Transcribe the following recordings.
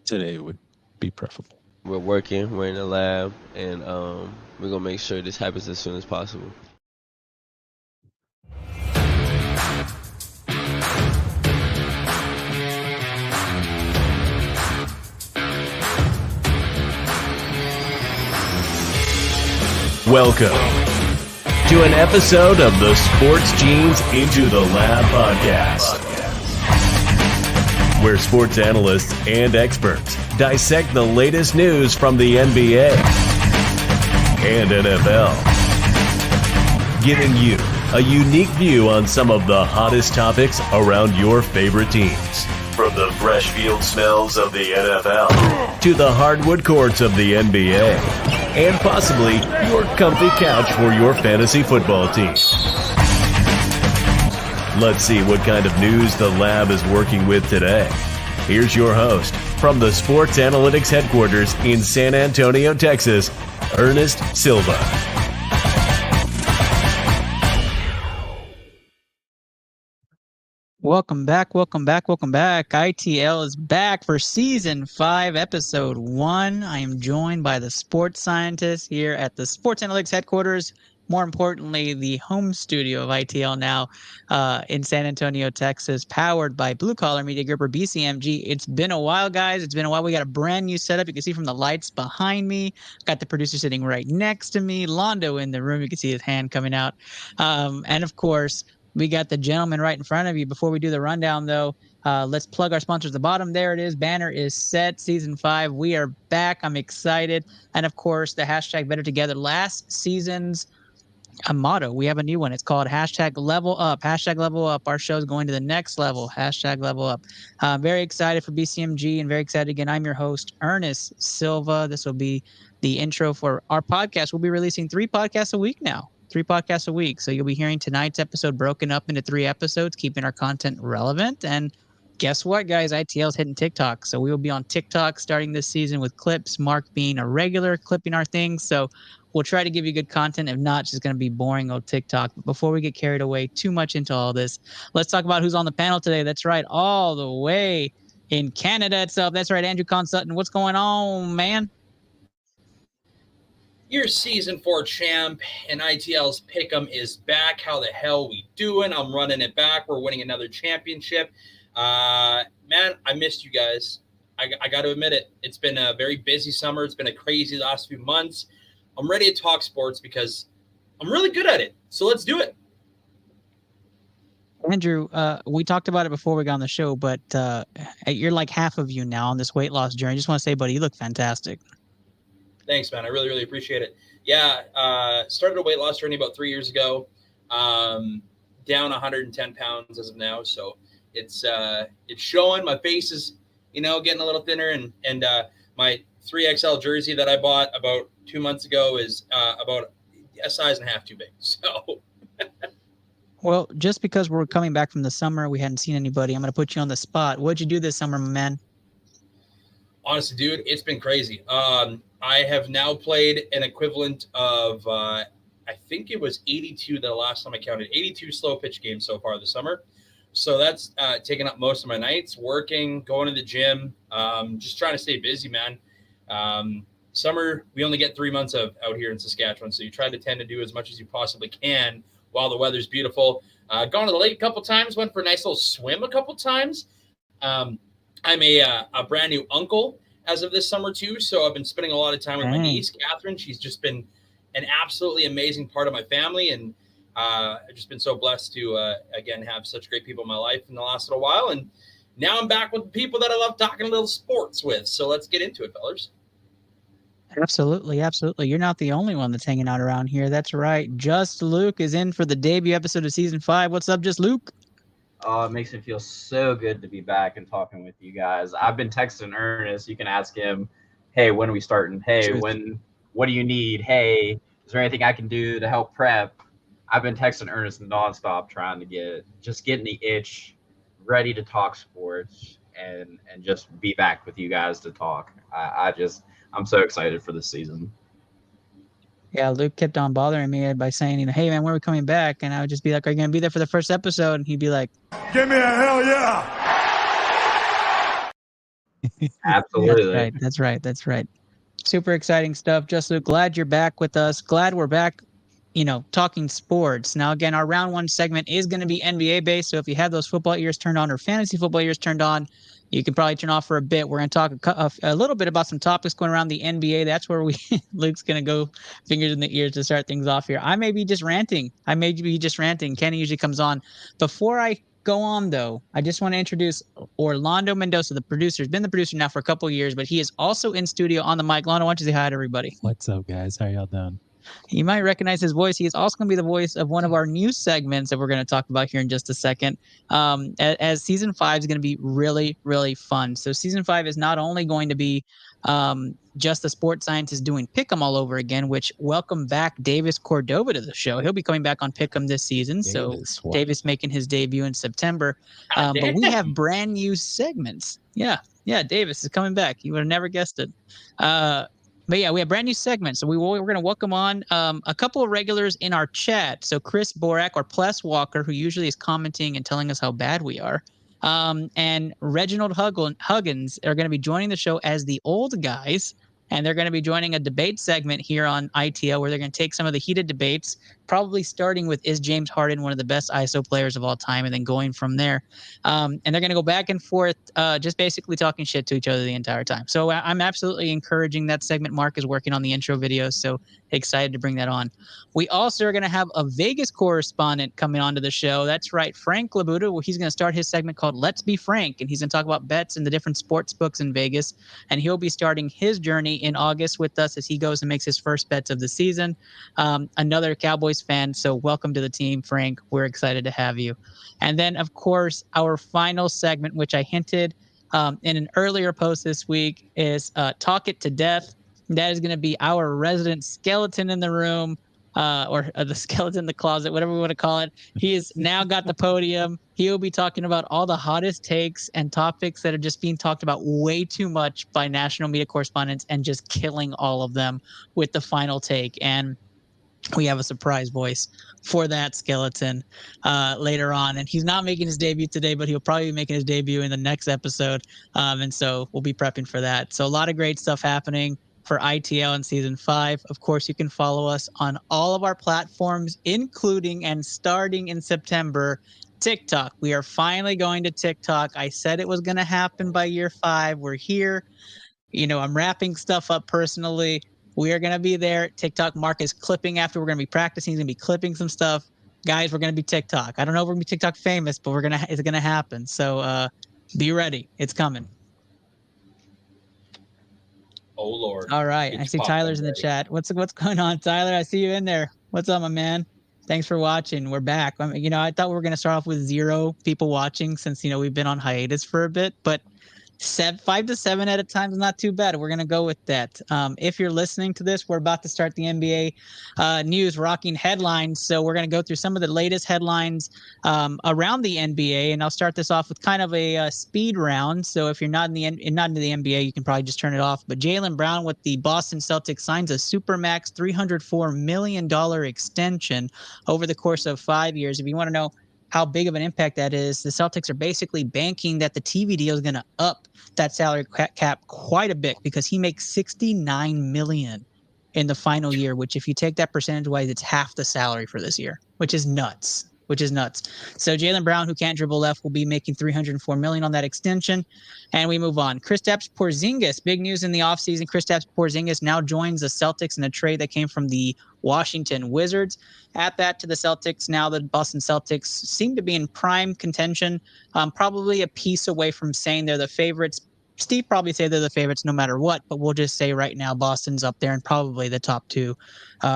Today would be preferable. We're working. We're in the lab, and we're gonna make sure this happens as soon as possible. Welcome to an episode of the Sports Genes Into the Lab podcast, where sports analysts and experts dissect the latest news from the NBA and NFL, giving you a unique view on some of the hottest topics around your favorite teams. From the fresh field smells of the NFL to the hardwood courts of the NBA, and possibly your comfy couch for your fantasy football team. Let's see what kind of news the lab is working with today. Here's your host from the Sports Analytics headquarters in San Antonio, Texas, Ernest Silva. Welcome back. ITL is back for Season 5, Episode 1. I am joined by the sports scientists here at the Sports Analytics headquarters. More importantly, the home studio of ITL now in San Antonio, Texas, powered by Blue Collar Media Group, or BCMG. It's been a while, guys. It's been a while. We got a brand new setup. You can see from the lights behind me. Got the producer sitting right next to me. Londo in the room. You can see his hand coming out. And, of course, we got the gentleman right in front of you. Before we do the rundown, though, let's plug our sponsors at the bottom. There it is. Banner is set. Season 5. We are back. I'm excited. And, of course, the hashtag Better Together. Last season's motto. We have a new one. It's called hashtag Level Up. Hashtag Level Up. Our show is going to the next level. Hashtag Level Up. Very excited for BCMG and very excited again. I'm your host, Ernest Silva. This will be the intro for our podcast. We'll be releasing 3 podcasts a week now. 3 podcasts a week. So you'll be hearing tonight's episode broken up into 3 episodes, keeping our content relevant. And guess what, guys? ITL is hitting TikTok. So we will be on TikTok starting this season with clips. Mark being a regular, clipping our things. So we'll try to give you good content. If not, it's just going to be boring old TikTok. But before we get carried away too much into all this, let's talk about who's on the panel today. That's right, all the way in Canada itself. That's right, Andrew Consutton. What's going on, man? Your Season 4 champ and ITL's Pick'em is back. How the hell we doing? I'm running it back. We're winning another championship. Man, I missed you guys. I got to admit it. It's been a very busy summer. It's been a crazy last few months. I'm ready to talk sports because I'm really good at it. So let's do it. Andrew, we talked about it before we got on the show, but you're like half of you now on this weight loss journey. I just want to say, buddy, you look fantastic. Thanks, man. I really, really appreciate it. Yeah, started a weight loss journey about 3 years ago. Down 110 pounds as of now. So it's showing. My face is, getting a little thinner. And my 3XL jersey that I bought about 2 months ago is about a size and a half too big. So. Well, just because we're coming back from the summer, we hadn't seen anybody. I'm going to put you on the spot. What'd you do this summer, my man? Honestly, dude, it's been crazy. I have now played an equivalent of, I think it was 82 the last time I counted, 82 slow pitch games so far this summer. So that's taken up most of my nights, working, going to the gym, just trying to stay busy, man. Summer, we only get 3 months of out here in Saskatchewan, so you try to tend to do as much as you possibly can while the weather's beautiful. Gone to the lake a couple times, went for a nice little swim a couple times. I'm a brand new uncle as of this summer too, so I've been spending a lot of time with my niece, Catherine. She's just been an absolutely amazing part of my family, and I've just been so blessed to, again, have such great people in my life in the last little while, and now I'm back with the people that I love talking a little sports with, so let's get into it, fellas. Absolutely. You're not the only one that's hanging out around here. That's right. Just Luke is in for the debut episode of Season 5. What's up, Just Luke? Oh, it makes me feel so good to be back and talking with you guys. I've been texting Ernest. You can ask him, hey, when are we starting? Hey, what do you need? Hey, is there anything I can do to help prep? I've been texting Ernest nonstop trying to getting the itch, ready to talk sports and just be back with you guys to talk. I'm so excited for this season. Yeah, Luke kept on bothering me by saying, hey, man, when are we coming back? And I would just be like, are you going to be there for the first episode? And he'd be like, give me a hell Absolutely. That's right. Super exciting stuff. Just Luke, glad you're back with us. Glad we're back, talking sports. Now, again, our round one segment is going to be NBA based. So if you have those football ears turned on or fantasy football ears turned on, you can probably turn off for a bit. We're going to talk a little bit about some topics going around the NBA. That's where Luke's going to go fingers in the ears to start things off here. I may be just ranting. Kenny usually comes on. Before I go on, though, I just want to introduce Orlando Mendoza, the producer. He's been the producer now for a couple of years, but he is also in studio on the mic. Orlando, why don't you say hi to everybody? What's up, guys? How y'all doing? You might recognize his voice. He is also going to be the voice of one of our new segments that we're going to talk about here in just a second. As season 5 is going to be really, really fun. So season 5 is not only going to be just the sports scientist doing Pick'em all over again, which welcome back Davis Cordova to the show. He'll be coming back on Pick'em this season. Davis making his debut in September. But we have brand new segments. Yeah, Davis is coming back. You would have never guessed it. But yeah, we have brand new segments. So we're going to welcome on a couple of regulars in our chat. So Chris Borak or Pless Walker, who usually is commenting and telling us how bad we are, and Reginald Huggins are going to be joining the show as the old guys. And they're going to be joining a debate segment here on ITL where they're going to take some of the heated debates, probably starting with, is James Harden one of the best ISO players of all time, and then going from there. And they're going to go back and forth, just basically talking shit to each other the entire time. So I'm absolutely encouraging that segment. Mark is working on the intro video, so excited to bring that on. We also are going to have a Vegas correspondent coming onto the show. That's right, Frank Labuda. Well, he's going to start his segment called Let's Be Frank, and he's going to talk about bets and the different sports books in Vegas. And he'll be starting his journey in August with us as he goes and makes his first bets of the season. Another Cowboys fan, so welcome to the team, Frank. We're excited to have you. And then, of course, our final segment, which I hinted in an earlier post this week, is Talk It to Death. That is going to be our resident skeleton in the room, or the skeleton in the closet, whatever we want to call it. He has now got the podium. He will be talking about all the hottest takes and topics that are just being talked about way too much by national media correspondents and just killing all of them with the final take. And we have a surprise voice for that skeleton later on. And he's not making his debut today, but he'll probably be making his debut in the next episode. And so we'll be prepping for that. So a lot of great stuff happening for ITL in season 5. Of course, you can follow us on all of our platforms, including and starting in September, TikTok. We are finally going to TikTok. I said it was going to happen by year 5. We're here. I'm wrapping stuff up personally. We are going to be there. TikTok. Mark is clipping after. We're going to be practicing. He's going to be clipping some stuff. Guys, we're going to be TikTok. I don't know if we're going to be TikTok famous, but it's going to happen. So be ready. It's coming. Oh, Lord. All right. I see Tyler's in the chat. What's going on, Tyler? I see you in there. What's up, my man? Thanks for watching. We're back. I thought we were going to start off with 0 people watching since, we've been on hiatus for a bit, but 5 to 7 at a time is not too bad. We're going to go with that. If you're listening to this, we're about to start the NBA news rocking headlines. So we're going to go through some of the latest headlines around the NBA, and I'll start this off with kind of a speed round. So if you're not into the NBA, you can probably just turn it off. But Jaylen Brown with the Boston Celtics signs a supermax $304 million extension over the course of 5 years. If you want to know how big of an impact that is, the Celtics are basically banking that the TV deal is going to up that salary cap quite a bit because he makes $69 million in the final year, which if you take that percentage-wise, it's half the salary for this year, which is nuts. So Jaylen Brown, who can't dribble left, will be making $304 million on that extension. And we move on. Kristaps Porzingis, big news in the offseason. Kristaps Porzingis now joins the Celtics in a trade that came from the Washington Wizards. Add that to the Celtics. Now the Boston Celtics seem to be in prime contention, probably a piece away from saying they're the favorites. Steve probably say they're the favorites no matter what, but we'll just say right now Boston's up there and probably the top 2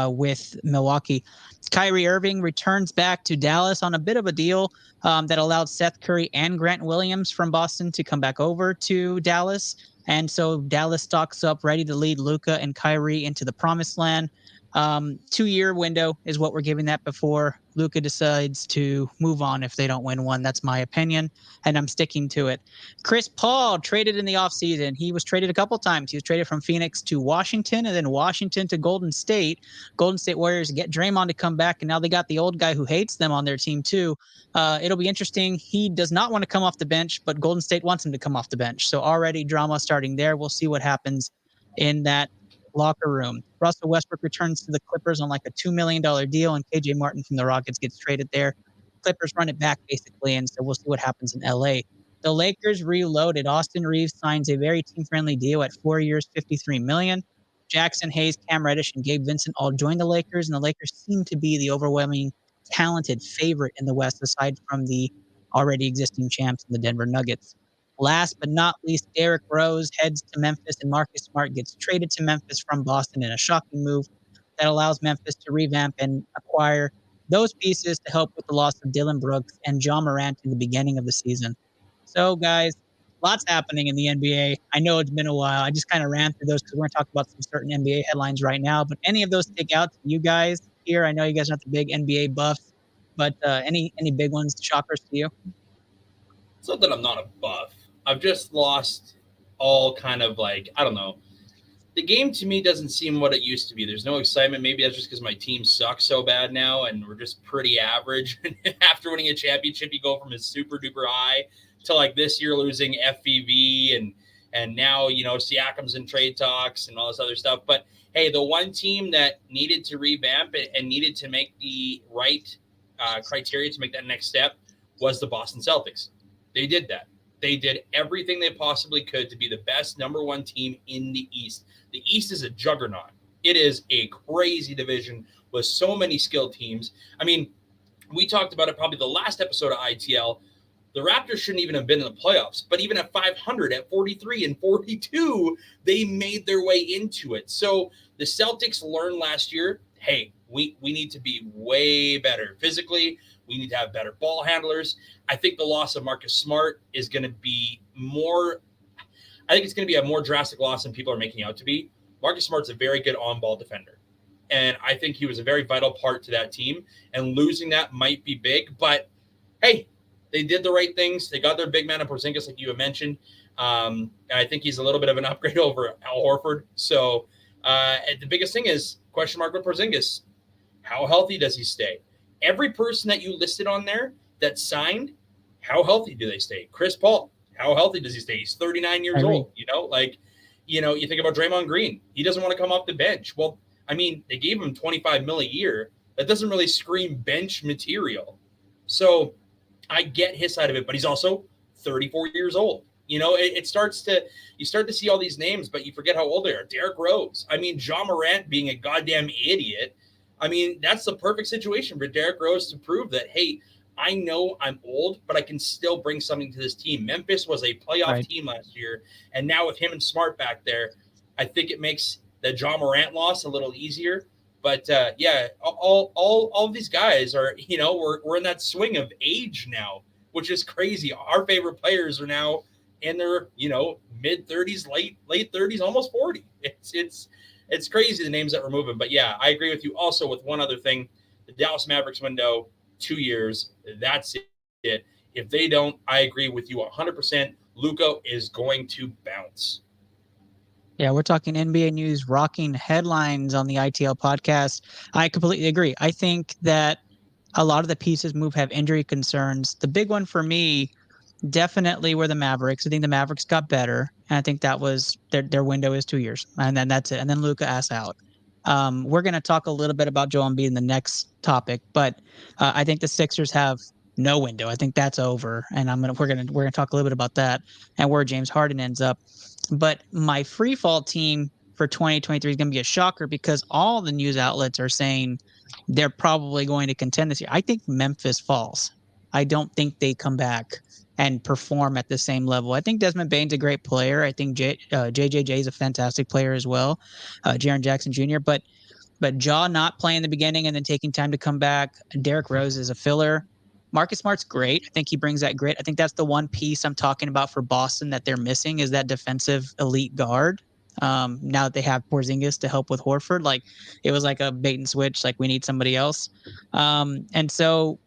with Milwaukee. Kyrie Irving returns back to Dallas on a bit of a deal that allowed Seth Curry and Grant Williams from Boston to come back over to Dallas. And so Dallas stocks up, ready to lead Luka and Kyrie into the promised land. 2-year window is what we're giving that before Luka decides to move on if they don't win one. That's my opinion, and I'm sticking to it. Chris Paul traded in the offseason. He was traded a couple times. He was traded from Phoenix to Washington and then Washington to Golden State. Golden State Warriors get Draymond to come back, and now they got the old guy who hates them on their team too. It'll be interesting. He does not want to come off the bench, but Golden State wants him to come off the bench. So already drama starting there. We'll see what happens in that locker room. Russell Westbrook returns to the Clippers on like a $2 million deal, and KJ Martin from the Rockets gets traded there. Clippers run it back basically, and so we'll see what happens in LA. The Lakers reloaded. Austin Reeves signs a very team-friendly deal at 4 years, $53 million. Jackson Hayes, Cam Reddish, and Gabe Vincent all joined the Lakers, and the Lakers seem to be the overwhelming talented favorite in the West, aside from the already existing champs in the Denver Nuggets. Last but not least, Derrick Rose heads to Memphis, and Marcus Smart gets traded to Memphis from Boston in a shocking move that allows Memphis to revamp and acquire those pieces to help with the loss of Dylan Brooks and John Morant in the beginning of the season. So, guys, lots happening in the NBA. I know it's been a while. I just kind of ran through those because we're going to talk about some certain NBA headlines right now. But any of those stick out to you guys here? I know you guys are not the big NBA buffs, but any big ones, shockers to you? It's not that I'm not a buff. I've just lost all kind of like, I don't know. The game to me doesn't seem what it used to be. There's no excitement. Maybe that's just because my team sucks so bad now and we're just pretty average. After winning a championship, you go from a super duper high to like this year losing FVV and now, Siakam's in trade talks and all this other stuff. But hey, the one team that needed to revamp it and needed to make the right criteria to make that next step was the Boston Celtics. They did that. They did everything they possibly could to be the best number one team in the East. The East is a juggernaut. It is a crazy division with so many skilled teams. I mean, we talked about it probably the last episode of ITL. The Raptors shouldn't even have been in the playoffs, but even at 500, at 43 and 42, they made their way into it. So the Celtics learned last year, hey, we need to be way better physically. We need to have better ball handlers. I think the loss of Marcus Smart is going to be it's going to be a more drastic loss than people are making out to be. Marcus Smart's a very good on-ball defender. And I think he was a very vital part to that team. And losing that might be big. But, hey, they did the right things. They got their big man in Porzingis, like you have mentioned. And I think he's a little bit of an upgrade over Al Horford. So the biggest thing is question mark with Porzingis. How healthy does he stay? Every person that you listed on there that signed, how healthy do they stay? Chris Paul, how healthy does he stay? He's 39 years old. You think about Draymond Green. He doesn't want to come off the bench. Well, I mean, they gave him $25 million a year. That doesn't really scream bench material. So I get his side of it, but he's also 34 years old. You start to see all these names, but you forget how old they are. Derrick Rose. I mean, John Morant being a goddamn idiot. I mean, that's the perfect situation for Derrick Rose to prove that, hey, I know I'm old, but I can still bring something to this team. Memphis was a playoff team last year, and now with him and Smart back there, I think it makes the John Morant loss a little easier. But, all of these guys are, we're in that swing of age now, which is crazy. Our favorite players are now in their, mid-30s, late 30s, almost 40. It's crazy the names that we're moving. But, yeah, I agree with you also with one other thing. The Dallas Mavericks window, 2 years, that's it. If they don't, I agree with you 100%. Luka is going to bounce. Yeah, we're talking NBA news, rocking headlines on the ITL podcast. I completely agree. I think that a lot of the pieces move have injury concerns. The big one for me definitely were the Mavericks. I think the Mavericks got better, and I think that was their window is 2 years, and then that's it. And then Luka ass out. We're going to talk a little bit about Joel Embiid in the next topic, but I think the Sixers have no window. I think that's over, and we're gonna talk a little bit about that and where James Harden ends up. But my free fall team for 2023 is going to be a shocker because all the news outlets are saying they're probably going to contend this year. I think Memphis falls. I don't think they come back and perform at the same level. I think Desmond Bane's a great player. I think JJJ is a fantastic player as well, Jaren Jackson Jr. But Ja not playing the beginning and then taking time to come back. Derrick Rose is a filler. Marcus Smart's great. I think he brings that grit. I think that's the one piece I'm talking about for Boston that they're missing is that defensive elite guard. Now that they have Porzingis to help with Horford, like it was like a bait and switch. Like we need somebody else. And so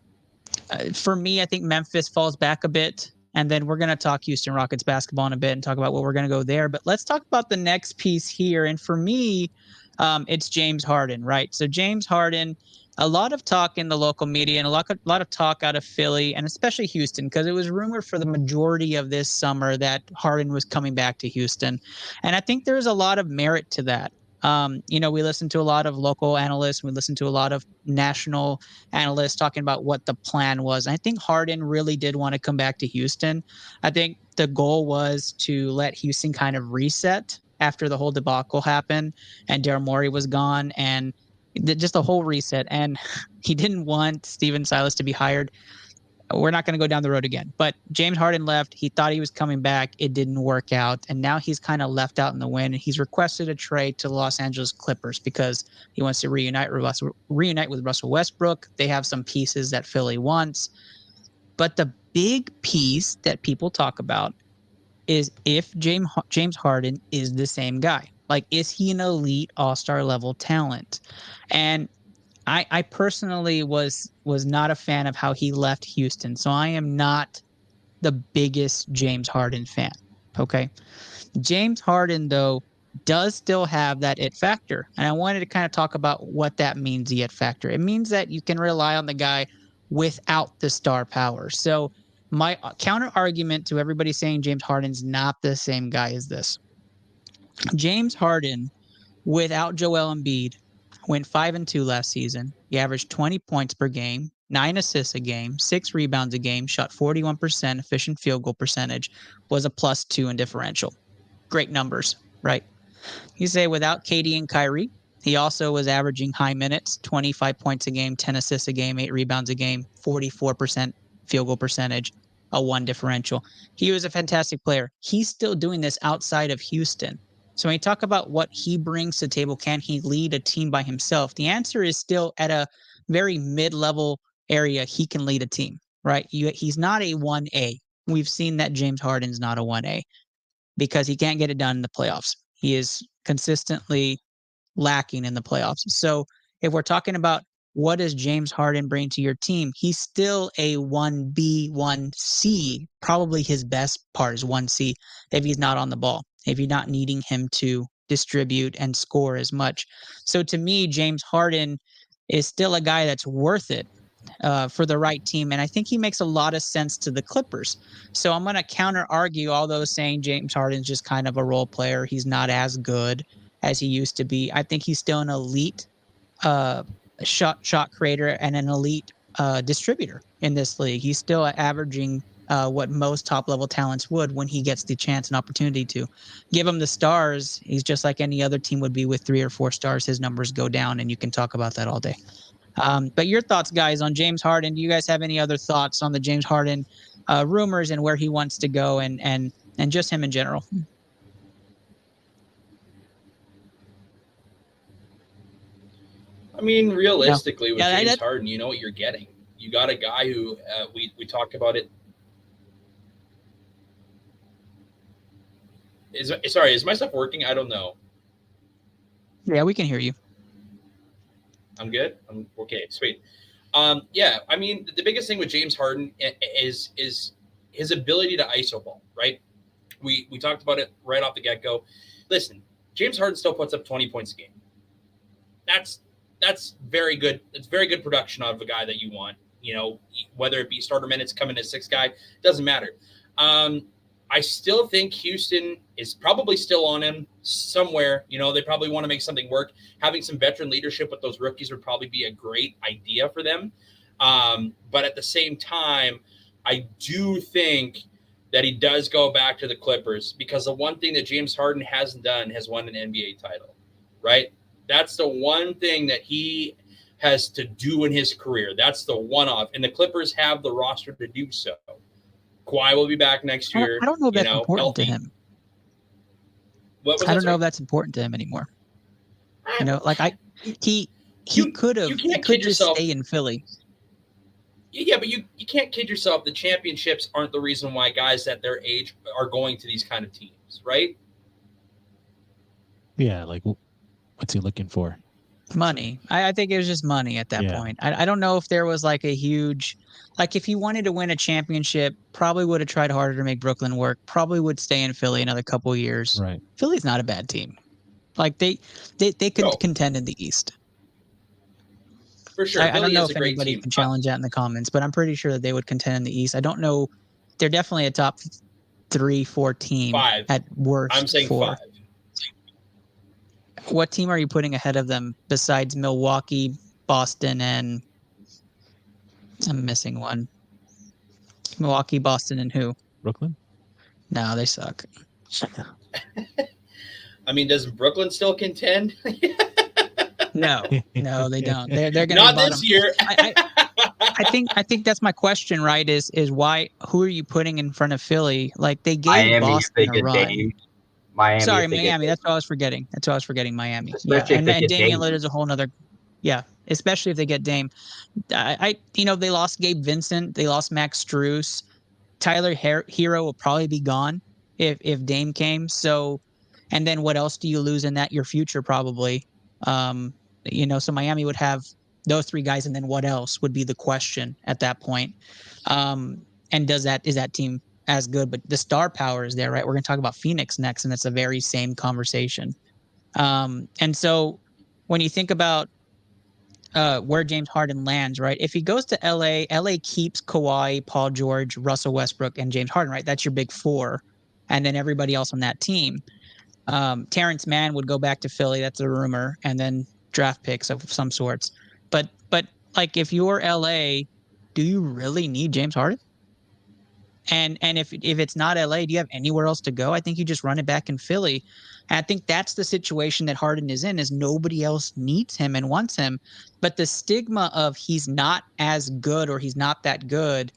for me, I think Memphis falls back a bit. And then we're going to talk Houston Rockets basketball in a bit and talk about what we're going to go there. But let's talk about the next piece here. And for me, it's James Harden, right? So James Harden, a lot of talk in the local media and a lot of talk out of Philly and especially Houston, because it was rumored for the majority of this summer that Harden was coming back to Houston. And I think there's a lot of merit to that. We listen to a lot of local analysts. We listen to a lot of national analysts talking about what the plan was. And I think Harden really did want to come back to Houston. I think the goal was to let Houston kind of reset after the whole debacle happened and Daryl Morey was gone and just a whole reset. And he didn't want Steven Silas to be hired. We're not going to go down the road again. But James Harden left. He thought he was coming back. It didn't work out. And now he's kind of left out in the wind. He's requested a trade to the Los Angeles Clippers because he wants to reunite with Russell Westbrook. They have some pieces that Philly wants. But the big piece that people talk about is if James Harden is the same guy. Like, is he an elite all-star level talent? And I personally was not a fan of how he left Houston. So I am not the biggest James Harden fan. Okay. James Harden, though, does still have that it factor. And I wanted to kind of talk about what that means, the it factor. It means that you can rely on the guy without the star power. So my counter argument to everybody saying James Harden's not the same guy is this. James Harden, without Joel Embiid, went 5-2 last season. He averaged 20 points per game, 9 assists a game, 6 rebounds a game, shot 41% efficient field goal percentage, was a +2 in differential. Great numbers, right? You say without KD and Kyrie, he also was averaging high minutes, 25 points a game, 10 assists a game, 8 rebounds a game, 44% field goal percentage, a 1 differential. He was a fantastic player. He's still doing this outside of Houston. So when you talk about what he brings to the table, can he lead a team by himself? The answer is still at a very mid-level area. He can lead a team, right? He's not a 1A. We've seen that James Harden's not a 1A because he can't get it done in the playoffs. He is consistently lacking in the playoffs. So if we're talking about what does James Harden bring to your team, he's still a 1B, 1C. Probably his best part is 1C if he's not on the ball, if you're not needing him to distribute and score as much. So to me, James Harden is still a guy that's worth it for the right team. And I think he makes a lot of sense to the Clippers. So I'm going to counter argue all those saying James Harden's just kind of a role player. He's not as good as he used to be. I think he's still an elite shot creator and an elite distributor in this league. He's still averaging what most top level talents would when he gets the chance and opportunity to. Give him the stars, he's just like any other team would be with 3 or 4 stars. His numbers go down, and you can talk about that all day. But your thoughts, guys, on James Harden? Do you guys have any other thoughts on the James Harden rumors and where he wants to go and just him in general? I mean, realistically, with Yeah, James Harden, you know what you're getting. You got a guy who we talked about it. Is my stuff working? I don't know. Yeah, we can hear you. I'm good. I'm okay. Sweet. Yeah, I mean, the biggest thing with James Harden is his ability to ISO ball, right? We talked about it right off the get-go. Listen, James Harden still puts up 20 points a game. That's very good. It's very good production out of a guy that you want. You know, whether it be starter minutes coming as 6th guy, doesn't matter. I still think Houston is probably still on him somewhere. You know, they probably want to make something work. Having some veteran leadership with those rookies would probably be a great idea for them. But at the same time, I do think that he does go back to the Clippers because the one thing that James Harden hasn't done has won an NBA title, right? That's the one thing that he has to do in his career. That's the one-off. And the Clippers have the roster to do so. Kawhi will be back next year. I don't know if that's important to him. I don't know if that's important to him anymore. You know, like he could just stay in Philly. Yeah, but you can't kid yourself. The championships aren't the reason why guys at their age are going to these kind of teams, right? Yeah, like what's he looking for? Money. I think it was just money at that Yeah. point. I don't know if there was like a huge, like if he wanted to win a championship, probably would have tried harder to make Brooklyn work. Probably would stay in Philly another couple of years. Right. Philly's not a bad team. Like they could No. contend in the East. For sure. I don't Philly know is a if great anybody team. can challenge that in the comments, but I'm pretty sure that they would contend in the East. I don't know. They're definitely a top 3-4 team 5. at worst. I'm saying 4. 5. What team are you putting ahead of them besides Milwaukee, Boston, and I'm missing one? Milwaukee, Boston, and who? Brooklyn? No, they suck. I mean, does Brooklyn still contend? No, they don't. They're going to Not be bottom. this year. I think that's my question, right? Is why? Who are you putting in front of Philly? Like they gave Miami, if Boston they a get run. Dame. Miami. Sorry, if they get Miami. Dame. That's what I was forgetting. Miami. Especially Yeah, if they and get Damian Dame. Lillard's a whole nother. Yeah, especially if they get Dame. They lost Gabe Vincent. They lost Max Strus. Tyler Hero will probably be gone if Dame came. So, and then what else do you lose in that? Your future probably. So Miami would have those 3 guys, and then what else would be the question at that point? And is that team as good? But the star power is there, right? We're going to talk about Phoenix next, and it's the very same conversation. And so when you think about where James Harden lands, right? If he goes to LA keeps Kawhi, Paul George, Russell Westbrook, and James Harden, right? That's your big 4. And then everybody else on that team. Terrence Mann would go back to Philly. That's a rumor. And then draft picks of some sorts. But like if you're LA, do you really need James Harden? And if it's not LA, do you have anywhere else to go? I think you just run it back in Philly. And I think that's the situation that Harden is in, is nobody else needs him and wants him. But the stigma of he's not as good or he's not that good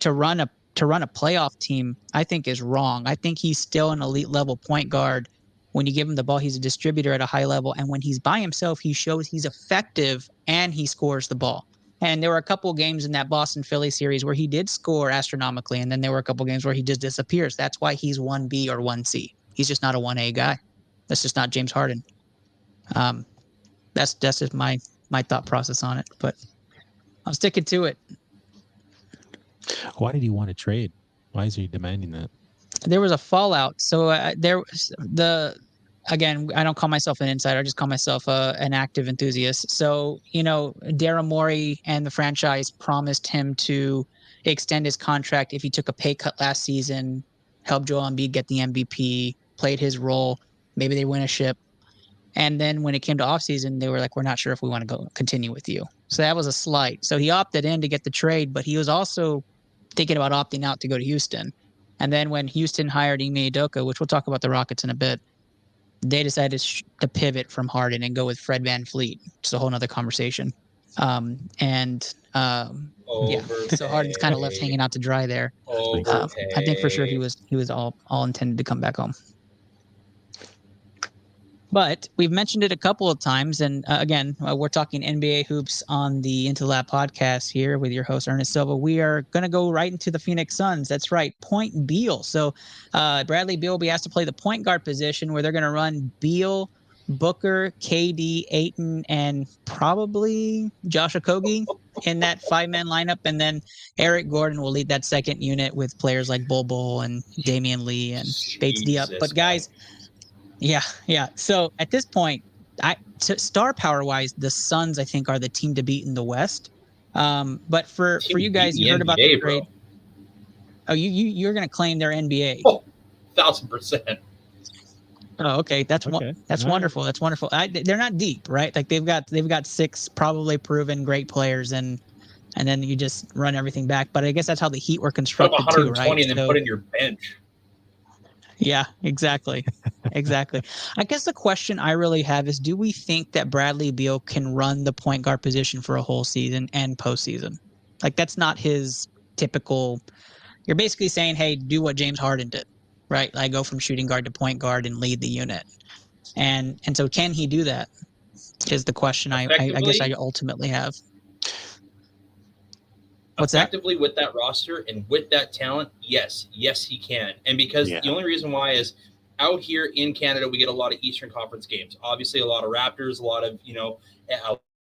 to run a playoff team, I think is wrong. I think he's still an elite level point guard. When you give him the ball, he's a distributor at a high level. And when he's by himself, he shows he's effective and he scores the ball. And there were a couple of games in that Boston-Philly series where he did score astronomically, and then there were a couple of games where he just disappears. That's why he's 1B or 1C. He's just not a 1A guy. That's just not James Harden. That's just my thought process on it. But I'm sticking to it. Why did he want to trade? Why is he demanding that? There was a fallout. So again, I don't call myself an insider. I just call myself an active enthusiast. So, Daryl Morey and the franchise promised him to extend his contract if he took a pay cut last season, helped Joel Embiid get the MVP, played his role. Maybe they win a ship. And then when it came to offseason, they were like, we're not sure if we want to continue with you. So that was a slight. So he opted in to get the trade, but he was also thinking about opting out to go to Houston. And then when Houston hired Ime Udoka, which we'll talk about the Rockets in a bit, they decided to pivot from Harden and go with Fred VanVleet. It's a whole nother conversation. So Harden's kind of left hanging out to dry there. I think for sure he was all intended to come back home. But we've mentioned it a couple of times, and again, we're talking NBA hoops on the Into the Lab podcast here with your host Ernest Silva. We are going to go right into the Phoenix Suns. That's right, Point Beal. So Bradley Beal will be asked to play the point guard position, where they're going to run Beal, Booker, KD, Ayton, and probably Josh Okogie in that 5-man lineup, and then Eric Gordon will lead that second unit with players like Bol Bol and Damian Lee and Bates Diop. But guys. Yeah. So at this point, star power wise, the Suns I think are the team to beat in the West. But for you guys, you heard about the trade. Oh, you're gonna claim they're NBA. Oh, 1,000%. Oh, okay. That's wonderful. That's wonderful. They're not deep, right? Like they've got 6 probably proven great players, and then you just run everything back. But I guess that's how the Heat were constructed too, right? 120 and then put in your bench. Yeah, exactly. I guess the question I really have is, do we think that Bradley Beal can run the point guard position for a whole season and postseason? Like that's not his typical. You're basically saying, hey, do what James Harden did, right? Like go from shooting guard to point guard and lead the unit. And so can he do that? Is the question I guess I ultimately have. What's effectively with that roster and with that talent, yes he can. And because the only reason why is out here in Canada, we get a lot of Eastern Conference games. Obviously, a lot of Raptors, a lot of,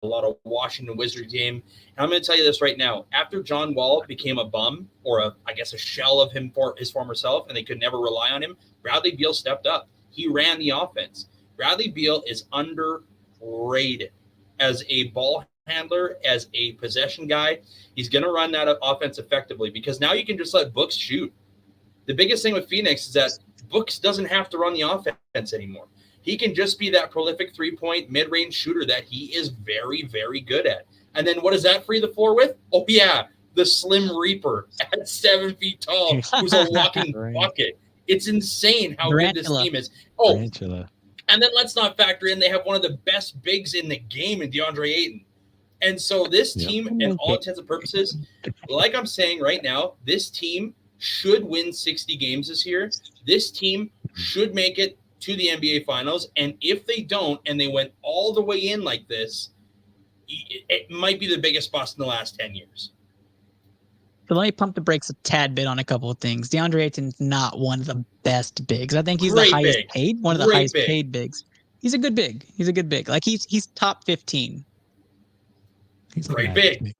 a lot of Washington Wizards game. And I'm going to tell you this right now. After John Wall became a bum, or I guess a shell of him for his former self, and they could never rely on him, Bradley Beal stepped up. He ran the offense. Bradley Beal is underrated as a ball handler, as a possession guy. He's going to run that offense effectively because now you can just let Books shoot. The biggest thing with Phoenix is that Books doesn't have to run the offense anymore. He can just be that prolific three-point mid-range shooter that he is very, very good at. And then what does that free the floor with? Oh, yeah, the Slim Reaper at 7 feet tall who's a walking bucket. It's insane how good this team is. Oh, Tarantula. And then let's not factor in they have one of the best bigs in the game in DeAndre Ayton. And so this team, in all intents and purposes, like I'm saying right now, this team should win 60 games this year. This team should make it to the NBA Finals. And if they don't, and they went all the way in like this, it might be the biggest bust in the last 10 years. But let me pump the brakes a tad bit on a couple of things. DeAndre Ayton's not one of the best bigs. I think he's the highest paid, one of the highest paid bigs. He's a good big. He's a good big. Like he's top 15. He's Great big.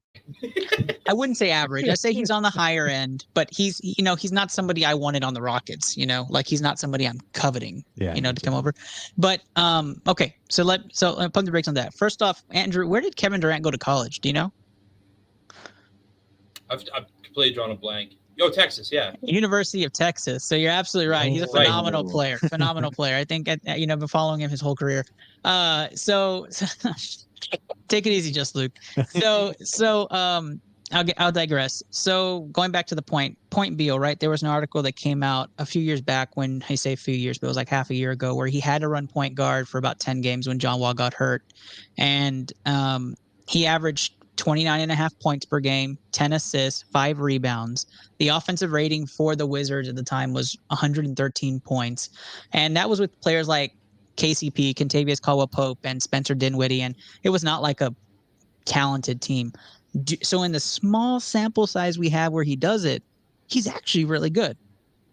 I wouldn't say average. I say he's on the higher end, but he's not somebody I wanted on the Rockets, like he's not somebody I'm coveting, to come over. But okay, so let me pump the brakes on that. First off, Andrew, where did Kevin Durant go to college? Do you know? I've completely drawn a blank. Texas, yeah. University of Texas. So you're absolutely right. He's a phenomenal player. Phenomenal player. I think I've been following him his whole career. So take it easy, just Luke. I'll digress. So going back to the point Beal, right? There was an article that came out a few years back when I say a few years, but it was like half a year ago, where he had to run point guard for about 10 games when John Wall got hurt. And he averaged 29.5 points per game, 10 assists, 5 rebounds. The offensive rating for the Wizards at the time was 113 points. And that was with players like KCP, Kentavious Caldwell-Pope, and Spencer Dinwiddie. And it was not like a talented team. So in the small sample size we have where he does it, he's actually really good,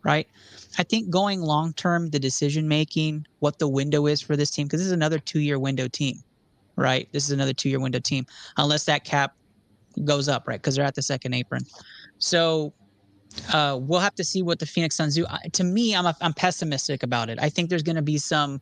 right? I think going long-term, the decision-making, what the window is for this team, because this is another 2-year window team, right? This is another 2-year window team, unless that cap goes up, right? Because they're at the second apron. So we'll have to see what the Phoenix Suns do. To me, I'm pessimistic about it. I think there's going to be some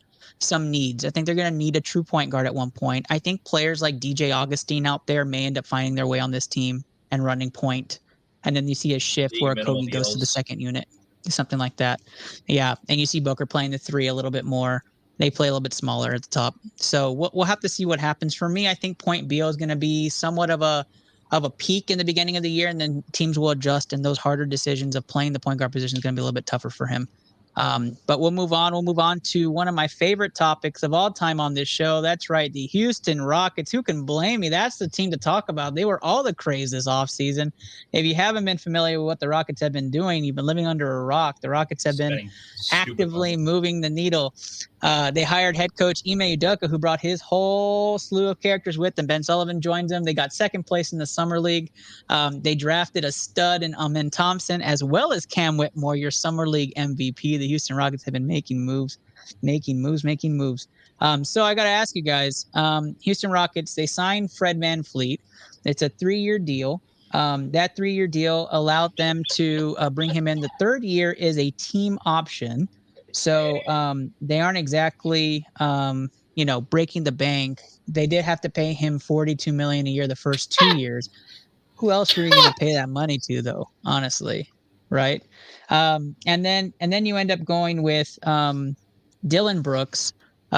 needs. I think they're going to need a true point guard at one point. I think players like DJ Augustine out there may end up finding their way on this team and running point. And then you see a shift where Kobe goes to the second unit, something like that. Yeah, and you see Booker playing the 3 a little bit more. They play a little bit smaller at the top. So we'll have to see what happens. For me, I think Point Beal is going to be somewhat of a peak in the beginning of the year, and then teams will adjust, and those harder decisions of playing the point guard position is going to be a little bit tougher for him. But we'll move on. We'll move on to one of my favorite topics of all time on this show. That's right, the Houston Rockets. Who can blame me? That's the team to talk about. They were all the craze this offseason. If you haven't been familiar with what the Rockets have been doing, you've been living under a rock. The Rockets have been actively moving the needle. They hired head coach Ime Udoka, who brought his whole slew of characters with them. Ben Sullivan joins them. They got second place in the Summer League. They drafted a stud in Amen Thompson, as well as Cam Whitmore, your Summer League MVP. The Houston Rockets have been making moves. So I got to ask you guys, Houston Rockets, they signed Fred VanVleet. It's a 3-year deal. That 3-year deal allowed them to bring him in. The third year is a team option. So they aren't exactly, breaking the bank. They did have to pay him $42 million a year the first 2 years. Who else are you going to pay that money to, though? Honestly, right? And then you end up going with Dylan Brooks.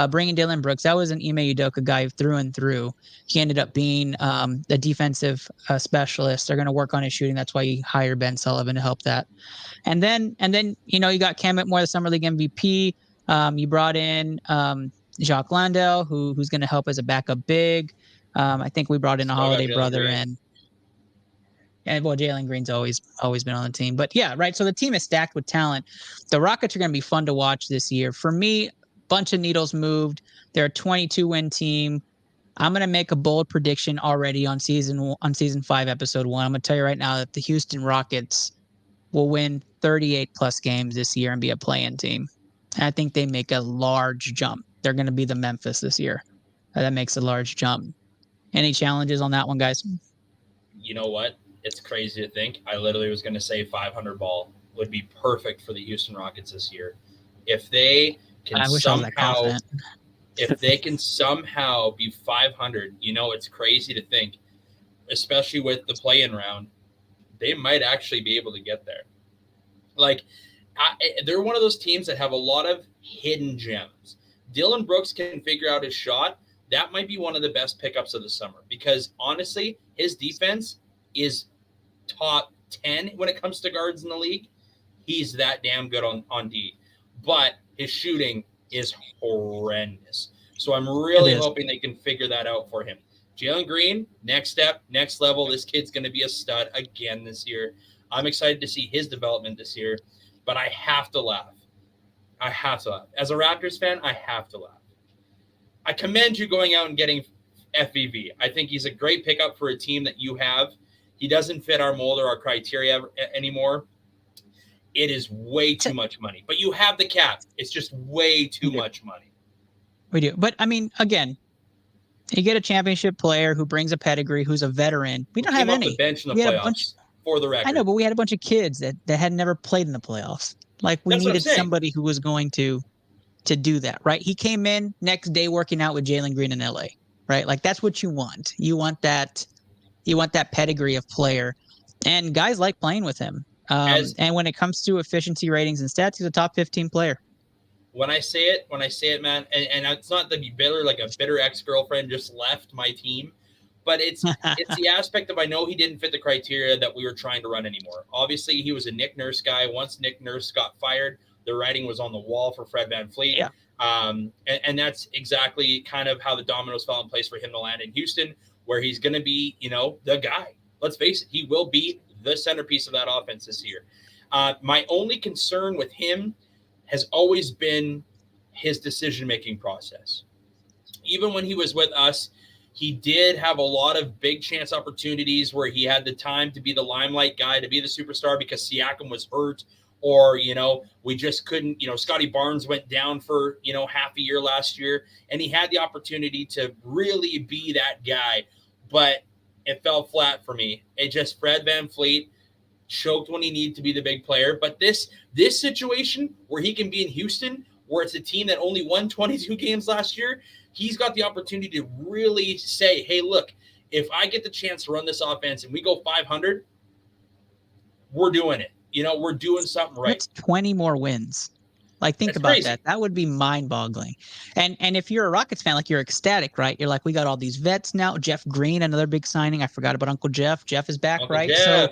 Bringing Dylan Brooks, that was an Ime Udoka guy through and through. He ended up being the defensive specialist. They're going to work on his shooting. That's why you hired Ben Sullivan to help that. And then you got Cam Whitmore, the Summer League MVP. You brought in Jacques Landale, who's going to help as a backup big. I think we brought in a Holiday brother in. And Jalen Green's always been on the team. But yeah, right. So the team is stacked with talent. The Rockets are going to be fun to watch this year. For me, bunch of needles moved. They're a 22-win team. I'm going to make a bold prediction already on season 5, episode 1. I'm going to tell you right now that the Houston Rockets will win 38 plus games this year and be a play-in team. I think they make a large jump. They're going to be the Memphis this year. That makes a large jump. Any challenges on that one, guys? You know what? It's crazy to think. I literally was going to say 500 ball would be perfect for the Houston Rockets this year. If they can I wish I was that confident. if they can somehow be 500, it's crazy to think, especially with the play-in round, they might actually be able to get there. Like, they're one of those teams that have a lot of hidden gems. Dylan Brooks can figure out his shot. That might be one of the best pickups of the summer because, honestly, his defense is top 10 when it comes to guards in the league. He's that damn good on D. But his shooting is horrendous. So I'm really hoping they can figure that out for him. Jalen Green, next step, next level. This kid's going to be a stud again this year. I'm excited to see his development this year, but I have to laugh. As a Raptors fan, I have to laugh. I commend you going out and getting FVV. I think he's a great pickup for a team that you have. He doesn't fit our mold or our criteria anymore. It is way too much money. But you have the cap. It's just way too much money. We do. But, I mean, again, you get a championship player who brings a pedigree, who's a veteran. We don't have any. The bench in the playoffs, for the record. I know, but we had a bunch of kids that had never played in the playoffs. Like, we needed somebody who was going to do that, right? He came in next day working out with Jalen Green in LA, right? Like, that's what you want. You want that pedigree of player. And guys like playing with him. And when it comes to efficiency ratings and stats, he's a top 15 player. When I say it, man, and it's not to be bitter, like a bitter ex-girlfriend just left my team, but it's the aspect of I know he didn't fit the criteria that we were trying to run anymore. Obviously, he was a Nick Nurse guy. Once Nick Nurse got fired, the writing was on the wall for Fred VanVleet. Yeah. And that's exactly kind of how the dominoes fell in place for him to land in Houston, where he's going to be, the guy. Let's face it, he will be the centerpiece of that offense this year. My only concern with him has always been his decision-making process. Even when he was with us, he did have a lot of big chance opportunities where he had the time to be the limelight guy, to be the superstar because Siakam was hurt or, we just couldn't, Scotty Barnes went down for, half a year last year and he had the opportunity to really be that guy, but it fell flat for me. It just Fred VanVleet choked when he needed to be the big player. But this situation where he can be in Houston, where it's a team that only won 22 games last year, he's got the opportunity to really say, hey, look, if I get the chance to run this offense and we go 500, we're doing it. We're doing something right. That's 20 more wins. Like, think about that. That would be mind-boggling. And if you're a Rockets fan, like, you're ecstatic, right? You're like, we got all these vets now. Jeff Green, another big signing. I forgot about Uncle Jeff. Jeff is back, right? Jeff.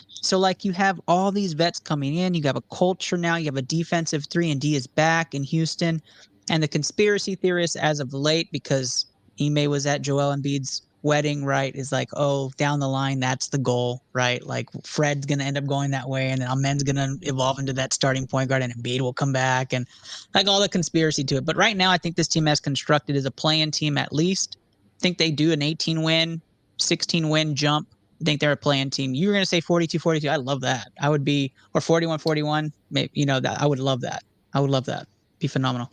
So, like, you have all these vets coming in. You have a culture now. You have a defensive 3-and-D is back in Houston. And the conspiracy theorists as of late, because Ime was at Joel Embiid's wedding, right, is like, oh, down the line, that's the goal, right? Like, Fred's going to end up going that way, and then Amen's going to evolve into that starting point guard, and Embiid will come back, and like all the conspiracy to it. But right now, I think this team has constructed as a play-in team at least. I think they do an 18-win, 16-win jump. I think they're a play-in team. You were going to say 42-42. I love that. I would be, or 41-41. Maybe, that I would love that. I would love that. Be phenomenal.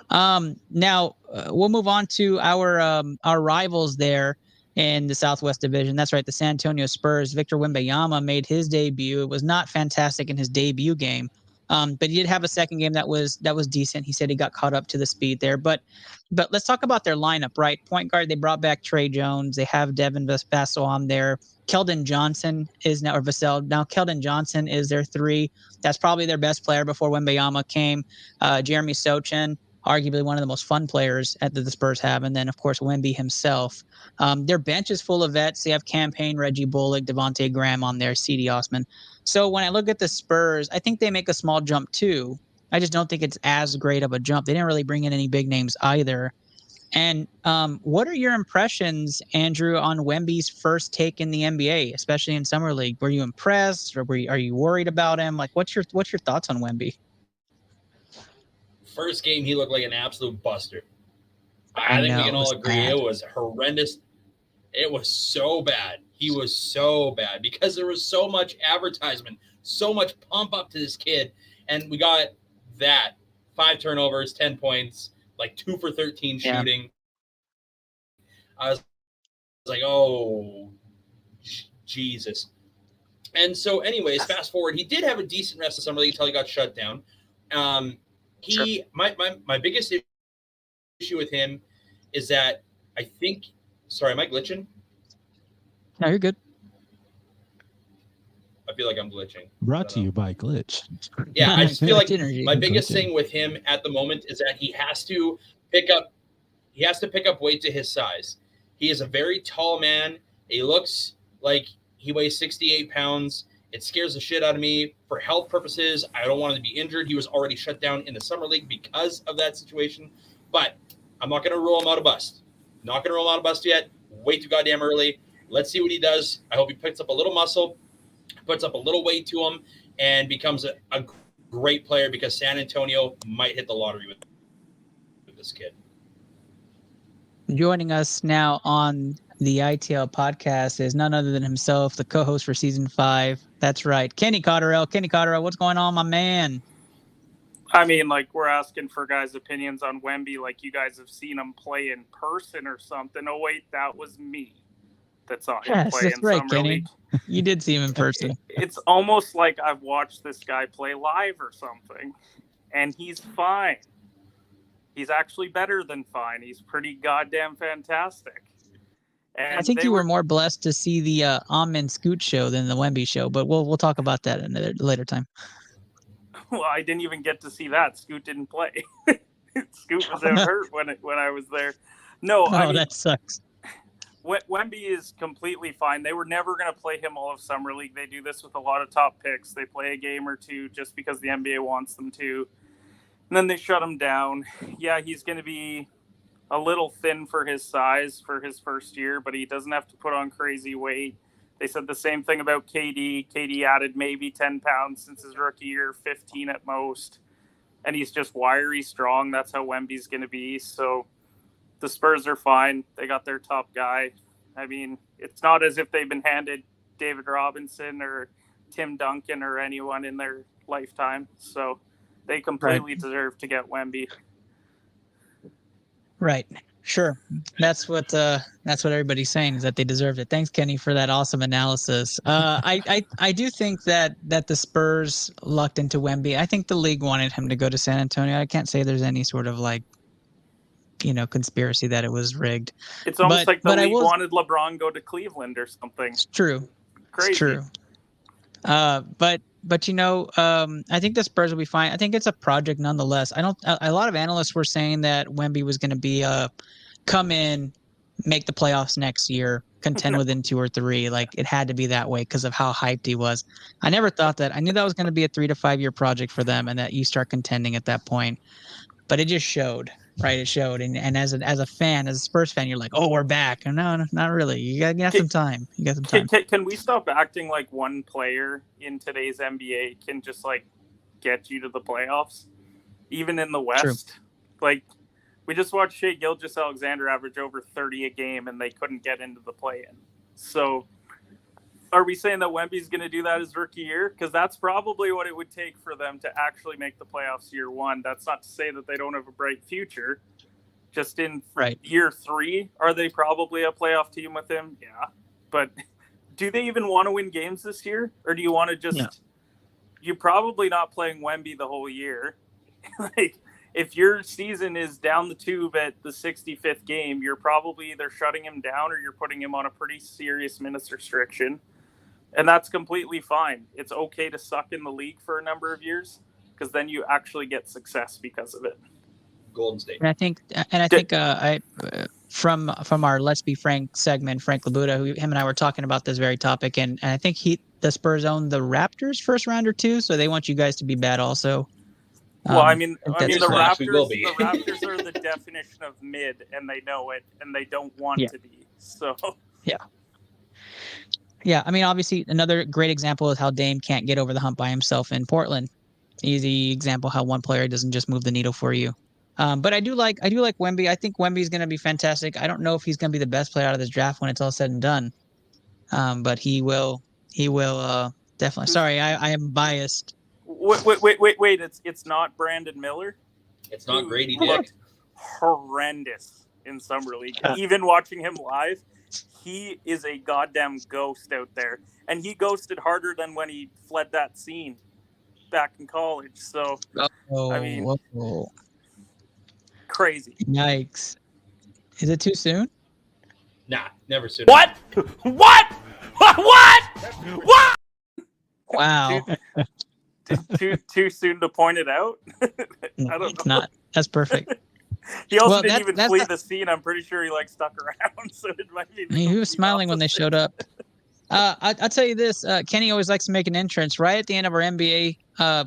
Now we'll move on to our rivals there in the Southwest Division. That's right, the San Antonio Spurs. Victor Wembanyama made his debut. It was not fantastic in his debut game, but he did have a second game that was decent. He said he got caught up to the speed there. But let's talk about their lineup, right? Point guard, they brought back Trey Jones. They have Devin Vassell on there. Keldon Johnson is now, or Vassell. Now Keldon Johnson is their 3. That's probably their best player before Wembanyama came. Jeremy Sochan, arguably one of the most fun players that the Spurs have. And then, of course, Wemby himself. Their bench is full of vets. They have Campaign, Reggie Bullock, Devontae Graham on there, C.D. Osman. So when I look at the Spurs, I think they make a small jump too. I just don't think it's as great of a jump. They didn't really bring in any big names either. And what are your impressions, Andrew, on Wemby's first take in the NBA, especially in Summer League? Were you impressed, or are you worried about him? Like, what's your thoughts on Wemby? First game, he looked like an absolute buster. I think we can all agree it was horrendous. It was so bad. He was so bad because there was so much advertisement, so much pump up to this kid, and we got that 5 turnovers, 10 points, like 2 for 13 shooting. I was like, oh, Jesus. And so, anyways, fast forward, he did have a decent rest of summer league until he got shut down. My biggest issue with him is that I think. Sorry, am I glitching? No, you're good. I feel like I'm glitching. Brought to you by Glitch. Yeah, I just feel like Energy. my biggest Glitching. thing with him at the moment is that he has to pick up weight to his size. He is a very tall man. He looks like he weighs 68 pounds. It scares the shit out of me. For health purposes, I don't want him to be injured. He was already shut down in the summer league because of that situation. But I'm not going to rule him out of bust. Not going to rule him out of bust yet. Way too goddamn early. Let's see what he does. I hope he picks up a little muscle, puts up a little weight to him, and becomes a great player, because San Antonio might hit the lottery with this kid. Joining us now on the ITL podcast is none other than himself, the co-host for season 5. That's right, Kenny Cotterell. Kenny Cotterell, what's going on, my man? I mean, like, we're asking for guys' opinions on Wemby, like you guys have seen him play in person or something. Oh, wait, that was me that saw him play in right, Summer Kenny. League. You did see him in person. It's almost like I've watched this guy play live or something, and he's fine. He's actually better than fine. He's pretty goddamn fantastic. And I think you were more blessed to see the Amen Scoot show than the Wemby show, but we'll talk about that another later time. Well, I didn't even get to see that. Scoot didn't play. Scoot was out hurt when I was there. No, I mean, that sucks. Wemby is completely fine. They were never going to play him all of Summer League. They do this with a lot of top picks. They play a game or two just because the NBA wants them to, and then they shut him down. Yeah, he's going to be a little thin for his size for his first year, but he doesn't have to put on crazy weight. They said the same thing about KD. KD added maybe 10 pounds since his rookie year, 15 at most. And he's just wiry, strong. That's how Wemby's going to be. So the Spurs are fine. They got their top guy. I mean, it's not as if they've been handed David Robinson or Tim Duncan or anyone in their lifetime. So they completely deserve to get Wemby. Right. Sure. That's what everybody's saying, is that they deserved it. Thanks, Kenny, for that awesome analysis. I do think that the Spurs lucked into Wemby. I think the league wanted him to go to San Antonio. I can't say there's any sort of conspiracy that it was rigged. It's almost like the league wanted LeBron go to Cleveland or something. It's true. Crazy. It's true. But I think the Spurs will be fine. I think it's a project nonetheless. A lot of analysts were saying that Wemby was going to be come in, make the playoffs next year, contend within 2 or 3. Like, it had to be that way because of how hyped he was. I never thought that. I knew that was going to be a 3 to 5 year project for them, and that you start contending at that point. But it just showed, right? It showed, and as a fan, as a Spurs fan, you're like, oh, we're back. And no, not really. You got some time. You got some time. Can we stop acting like one player in today's NBA can just get you to the playoffs, even in the West? True. Like, we just watched Shai Gilgeous-Alexander average over 30 a game, and they couldn't get into the play-in. So, are we saying that Wemby's going to do that his rookie year? Because that's probably what it would take for them to actually make the playoffs year 1. That's not to say that they don't have a bright future. Just in year 3, are they probably a playoff team with him? Yeah. But do they even want to win games this year? Or do you want to just... No. You're probably not playing Wemby the whole year. If your season is down the tube at the 65th game, you're probably either shutting him down or you're putting him on a pretty serious minutes restriction. And that's completely fine. It's okay to suck in the league for a number of years, because then you actually get success because of it. Golden State. And I think from our Let's Be Frank segment, Frank Labuda, him and I were talking about this very topic, and I think the Spurs own the Raptors first round or 2, so they want you guys to be bad also. Well, I mean, the Raptors are the definition of mid, and they know it, and they don't want to be. So yeah. I mean, obviously, another great example is how Dame can't get over the hump by himself in Portland. Easy example how one player doesn't just move the needle for you. But I do like Wemby. I think Wemby's going to be fantastic. I don't know if he's going to be the best player out of this draft when it's all said and done. But he will definitely. Sorry, I am biased. Wait! It's not Brandon Miller. It's not Who Grady looked Dick. horrendous in Summer League. Even watching him live, he is a goddamn ghost out there. And he ghosted harder than when he fled that scene back in college. So, I mean, crazy. Yikes. Is it too soon? Nah, never soon. What? What? What? What? Wow. Too soon to point it out? I don't know. It's not. That's perfect. He also Well, didn't even that's flee not- the scene. I'm pretty sure he stuck around. So it might be. I mean, he was smiling when they showed up. I'll tell you this. Kenny always likes to make an entrance right at the end of our NBA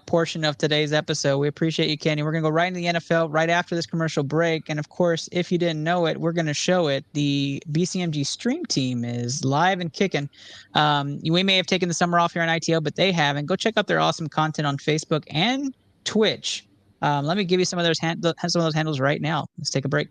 portion of today's episode. We appreciate you, Kenny. We're going to go right into the NFL right after this commercial break. And, of course, if you didn't know it, we're going to show it. The BCMG stream team is live and kicking. We may have taken the summer off here on ITL, but they haven't. Go check out their awesome content on Facebook and Twitch. Let me give you some of those handles right now. Let's take a break.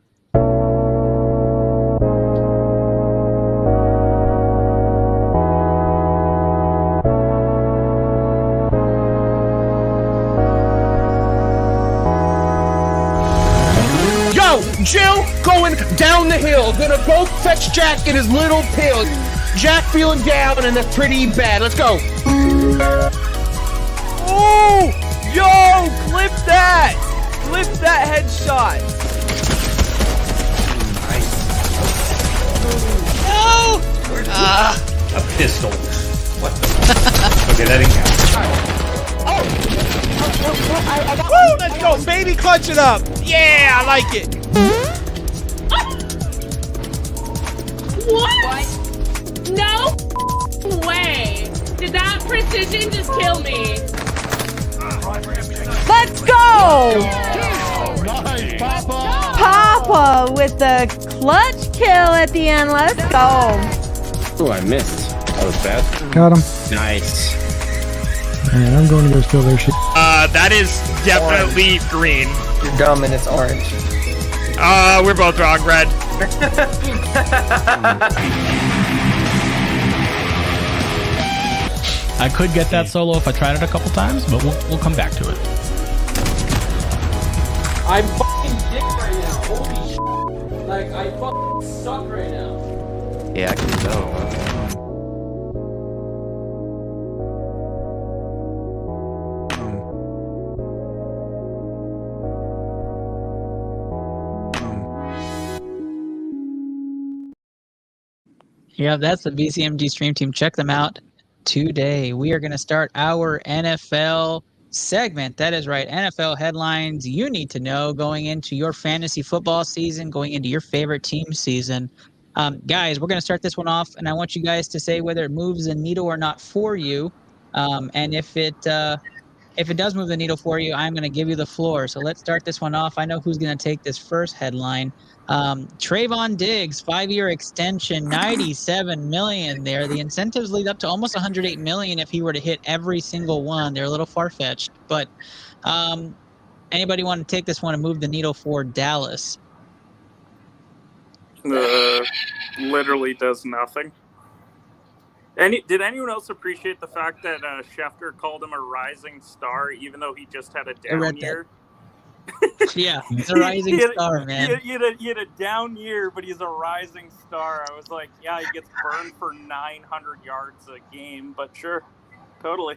Yo, Jill going down the hill. Gonna go fetch Jack in his little pill. Jack feeling down and that's pretty bad. Let's go. Oh! Yo! Clip that! Clip that headshot! Nice. No! A pistol. What the? Okay, that didn't count. Woo! Let's go, baby! Clutch it up! Yeah, I like it! What? No way! Did that precision just kill me? Let's go! Nice, Papa! Papa with the clutch kill at the end. Let's go. Oh, I missed. That was bad. Got him. Nice. Man, I'm going to go steal their shit. That is definitely green. You're dumb and it's orange. We're both wrong, red. I could get that solo if I tried it a couple times, but we'll come back to it. I'm fucking dick right now. Holy shit. Like, I fucking suck right now. Yeah, I can tell. Yeah, that's the BCMG stream team. Check them out today. We are going to start our NFL segment. That is right. NFL headlines you need to know going into your fantasy football season, going into your favorite team season. Guys, we're going to start this one off, and I want you guys to say whether it moves the needle or not for you. And if it does move the needle for you, I'm going to give you the floor. So let's start this one off. I know who's going to take this first headline. Trayvon Diggs, 5-year extension, $97 million there. The incentives lead up to almost $108 million if he were to hit every single one. They're a little far-fetched, but anybody want to take this one and move the needle for Dallas? Literally does nothing. Did anyone else appreciate the fact that Schefter called him a rising star, even though he just had a down year? Yeah, he's a rising star, man. He had a down year, but he's a rising star. I was like, yeah, he gets burned for 900 yards a game, but sure, totally.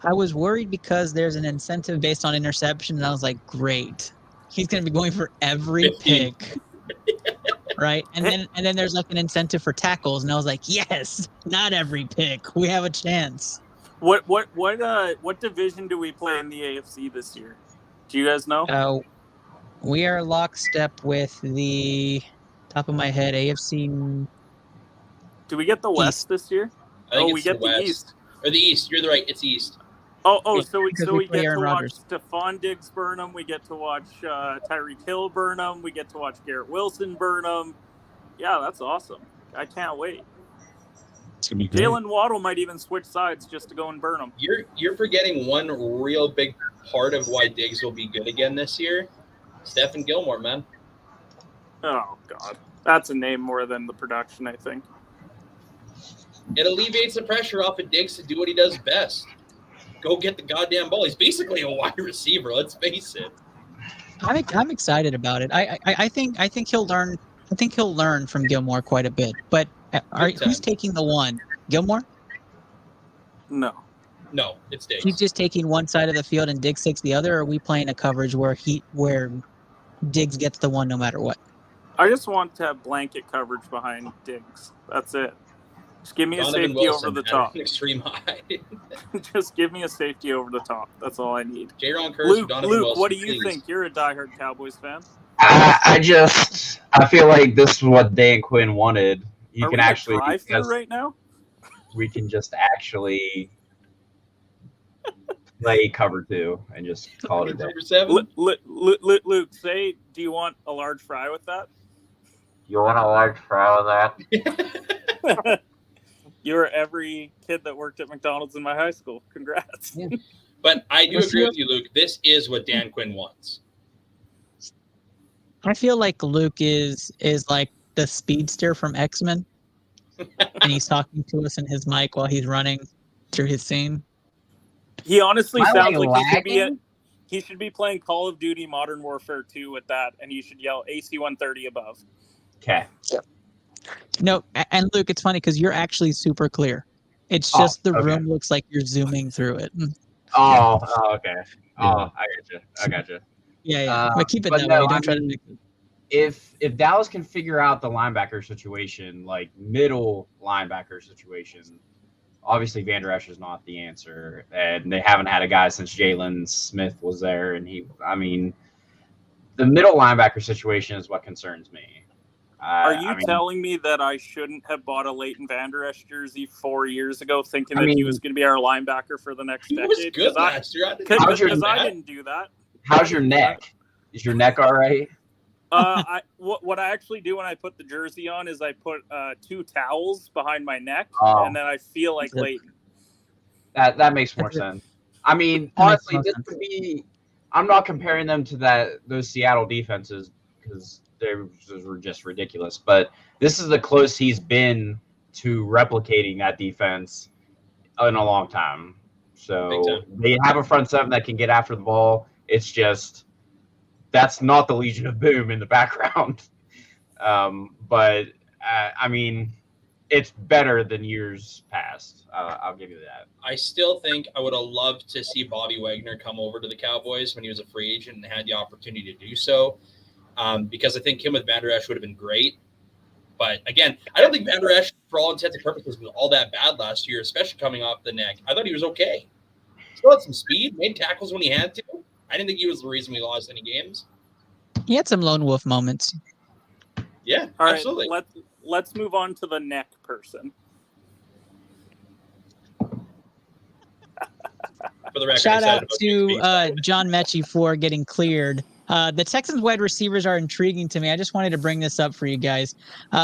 I was worried because there's an incentive based on interception, and I was like, great. He's going to be going for every pick. Right? And then there's like an incentive for tackles, and I was like, yes, not every pick. We have a chance. What division do we play in the AFC this year? Do you guys know? We are lockstep with the top of my head AFC. Do we get the West this year? We get the East. Or the East. You're right. It's East. So we get to watch Stephon Diggs burn him. We get to watch Tyreek Hill burn him. We get to watch Garrett Wilson burn him. Yeah, that's awesome. I can't wait. It's gonna be great. Jalen Waddle might even switch sides just to go and burn him. You're forgetting one real big part of why Diggs will be good again this year. Stephen Gilmore, man. Oh God, that's a name more than the production, I think. It alleviates the pressure off of Diggs to do what he does best. Go get the goddamn ball. He's basically a wide receiver. Let's face it. I'm excited about it. I think he'll learn. I think he'll learn from Gilmore quite a bit. But who's taking the one? Gilmore? No. No, it's Diggs. He's just taking one side of the field and Diggs takes the other. Or are we playing a coverage where Diggs gets the one no matter what? I just want to have blanket coverage behind Diggs. That's it. Just give me a safety over the top. Extreme high. Just give me a safety over the top. That's all I need. J-Ron Curse, Luke, Donovan Wilson, what do you please. think? You're a diehard Cowboys fan. I feel like this is what Dan Quinn wanted. You can actually drive through right now. We can just actually play cover 2 and just call it a day. Number 7. Luke, say, do you want a large fry with that? You want a large fry with that? You're every kid that worked at McDonald's in my high school. Congrats. Yeah. But I do agree with you, Luke. This is what Dan Quinn wants. I feel like Luke is like the speedster from X-Men, and he's talking to us in his mic while he's running through his scene. He honestly sounds like lagging? he should be playing Call of Duty Modern Warfare 2 with that, and you should yell AC-130 above. Okay. No, and Luke, it's funny because you're actually super clear. It's just the room looks like you're zooming through it. Oh, okay. Oh, I got you. Yeah. But keep it that way. Don't try to make it. If Dallas can figure out the linebacker situation, like middle linebacker situation, obviously Van Der Esch is not the answer, and they haven't had a guy since Jalen Smith was there, and the middle linebacker situation is what concerns me. Are you telling me that I shouldn't have bought a Leighton Van Der Esch jersey 4 years ago, thinking that he was going to be our linebacker for the next decade? He was good last year. Because I didn't do that. How's your neck? Is your neck all right? What I actually do when I put the jersey on is I put 2 towels behind my neck, and then I feel like Leighton. That makes more sense. I mean, honestly, this could be. I'm not comparing them to those Seattle defenses because those were just ridiculous. But this is the close he's been to replicating that defense in a long time. So they have a front seven that can get after the ball. It's just that's not the Legion of Boom in the background. But I mean, it's better than years past. I'll give you that. I still think I would have loved to see Bobby Wagner come over to the Cowboys when he was a free agent and had the opportunity to do so. Because I think him with Van Der Esch would have been great. But again, I don't think Van Der Esch, for all intents and purposes, was all that bad last year, especially coming off the neck. I thought he was okay. Still had some speed, made tackles when he had to. I didn't think he was the reason we lost any games. He had some lone wolf moments. Yeah, all absolutely. Right, let's move on to the neck person. For the record, shout out to John Mechie for getting cleared. The Texans wide receivers are intriguing to me. I just wanted to bring this up for you guys.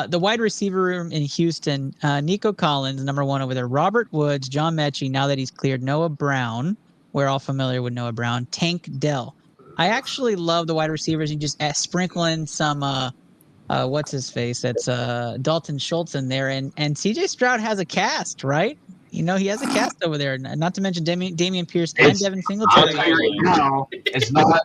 The wide receiver room in Houston, Nico Collins, number 1 over there. Robert Woods, John Mechie, now that he's cleared. Noah Brown. We're all familiar with Noah Brown. Tank Dell. I actually love the wide receivers. You just sprinkle in some, what's his face? That's Dalton Schultz in there. And CJ Stroud has a cast, right? You know, he has a cast over there. Not to mention Damian Pierce and Devin Singletary. It's not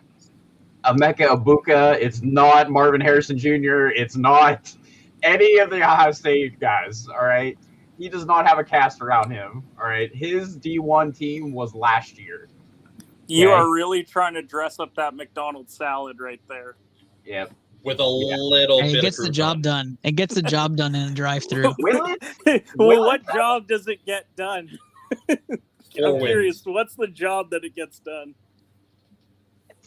Emeka Ibuka. It's not Marvin Harrison Jr. It's not any of the Ohio State guys, all right? He does not have a cast around him, all right? His D1 team was last year. You are really trying to dress up that McDonald's salad right there. Yep. With a little bit it gets of the job done. It gets the job done in a drive-through. Well, what job does it get done? I'm curious. What's the job that it gets done?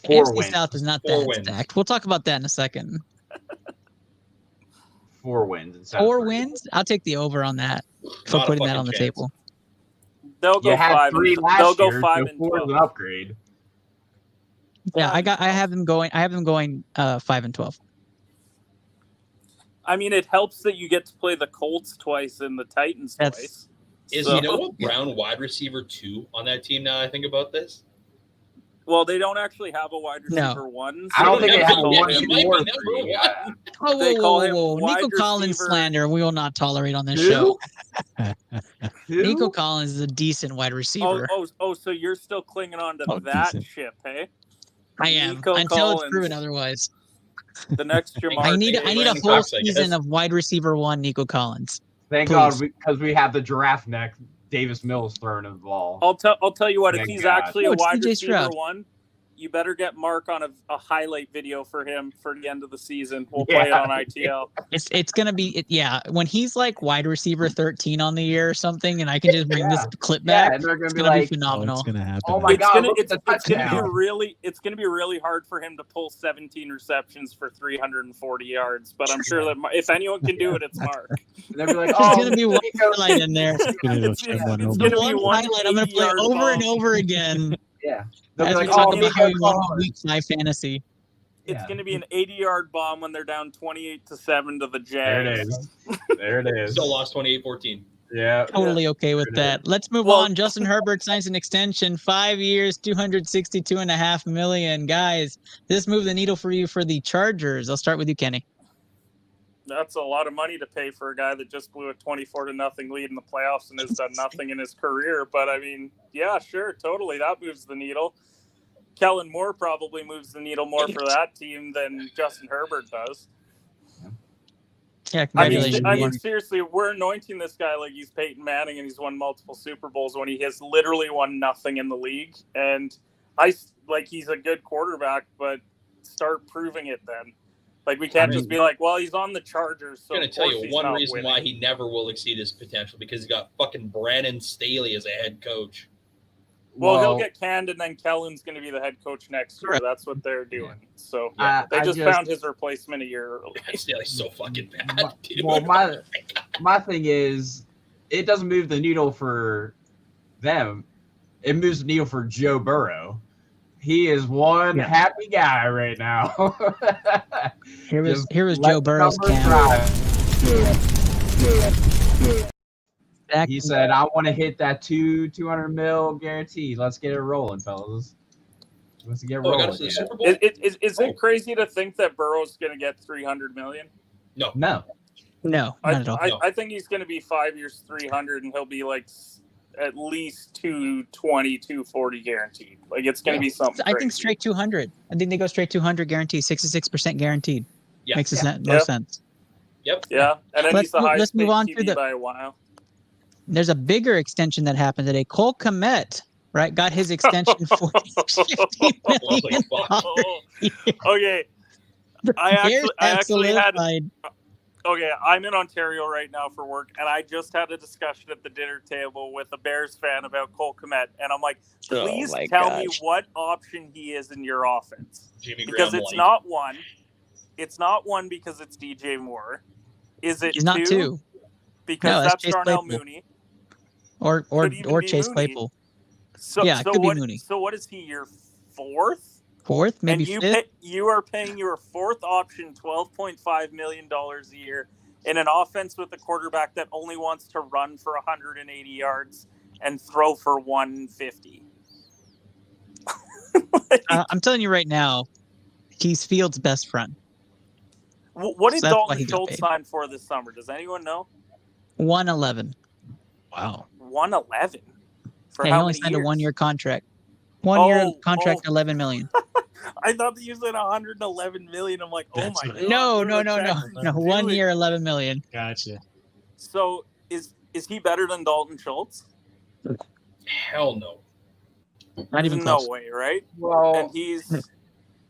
AFC South is not that stacked. We'll talk about that in a second. 4 wins. 4 wins? I'll take the over on that for putting that on the table. They'll go 5. They'll go 5 and 4 is an upgrade. Yeah, I have them going 5 and 12. I mean, it helps that you get to play the Colts twice and the Titans twice. Is Noah Brown wide receiver 2 on that team now I think about this? Well, they don't actually have a wide receiver 1. So I don't think they have a 1 Whoa. Nico Collins slander we will not tolerate on this show. Nico Collins is a decent wide receiver. Oh, so you're still clinging on to that ship, hey? I am Nico until it's Collins. proven otherwise. The next Jamar. I need a Brandon whole Cox, I guess. season of wide receiver 1 Nico Collins. Thank Please. God, because we have the giraffe neck Davis Mills throwing the ball. I'll tell you what. Thank If he's God. actually No, a it's wide CJ receiver Stroud. 1, you better get Mark on a highlight video for him for the end of the season. We'll play it on ITL. It's gonna be when he's like wide receiver 13 on the year or something, and I can just bring this clip back. and they're gonna It's be gonna like, be phenomenal. It's gonna happen. oh my It's God, gonna look at the touchdown. it's gonna be really hard for him to pull 17 receptions for 340 yards. But I'm sure that if anyone can do it, it's Mark. And they'll be like, There's oh, gonna be one highlight in there. It's gonna be One one highlight I'm gonna play 80-yard over and bomb. over again. Yeah. They'll As be we like, talk oh, about how Nico we won Collins. week 5 fantasy. It's going to be an 80-yard bomb when they're down 28-7 to the Jags. There it is. There it is. Still lost 28-14. Yeah. Totally okay with that. Let's move on. Justin Herbert signs an extension, 5 years, $262.5 million. Guys, this moved the needle for you for the Chargers. I'll start with you, Kenny. That's a lot of money to pay for a guy that just blew a 24-0 lead in the playoffs and has done nothing in his career. But I mean, yeah, sure, totally, that moves the needle. Kellen Moore probably moves the needle more for that team than Justin Herbert does. Yeah, congratulations. I mean, seriously, we're anointing this guy like he's Peyton Manning and he's won multiple Super Bowls when he has literally won nothing in the league. And he's a good quarterback, but start proving it then. Like, we can't just be like, well, he's on the Chargers. So I'm going to tell you one reason why he never will exceed his potential, because he's got fucking Brandon Staley as a head coach. Well, he'll get canned, and then Kellen's going to be the head coach next year. That's what they're doing. So they just found his replacement a year early. Staley's so fucking bad, dude. Well, my thing is, it doesn't move the needle for them. It moves the needle for Joe Burrow. He is one happy guy right now. Here was Joe Burrow's He said, I want to hit that $200 million guarantee. Let's get it rolling, fellas. Let's get rolling. Got to the Super Bowl? Is it crazy to think that Burrow's going to get $300 million? No. No, not at all. I think he's going to be 5 years, 300, and he'll be like at least 220, 240 guaranteed. Like, it's going to be something I crazy. think straight 200. I think they go straight 200 guaranteed, 66% guaranteed. Yeah. Makes no sense. Yep. Yeah, and then he's the highest move paid on TV to by a while. There's a bigger extension that happened today. Cole Kmet, right, got his extension for $50 million. Okay. I actually had. solidified. Okay, I'm in Ontario right now for work, and I just had a discussion at the dinner table with a Bears fan about Cole Kmet, and I'm like, please tell me what option he is in your offense. Jimmy because Graham it's Light. not one. It's not one because it's DJ Moore. Is it He's not two. Because No, that's Chase Darnell Claypool. Mooney. Or Could Chase even be Mooney. Claypool. So, Yeah, it so could be what, Mooney. So what is he, your fourth? Fourth, maybe and fifth. You are paying your fourth option $12.5 million a year in an offense with a quarterback that only wants to run for 180 yards and throw for 150. I'm telling you right now, he's Fields' best friend. What did So that's why Dalton he got Schultz paid. sign for this summer? Does anyone know? 111. Wow. 111 for He how only many signed years? a 1 year contract. 1 year Oh, contract, oh. $11 million. I thought they used 111 million. I'm like, oh my god. No, what are the no. Texans 1 doing? year, $11 million. Gotcha. So is he better than Dalton Schultz? Hell no. Not even no close. way, right? Well, And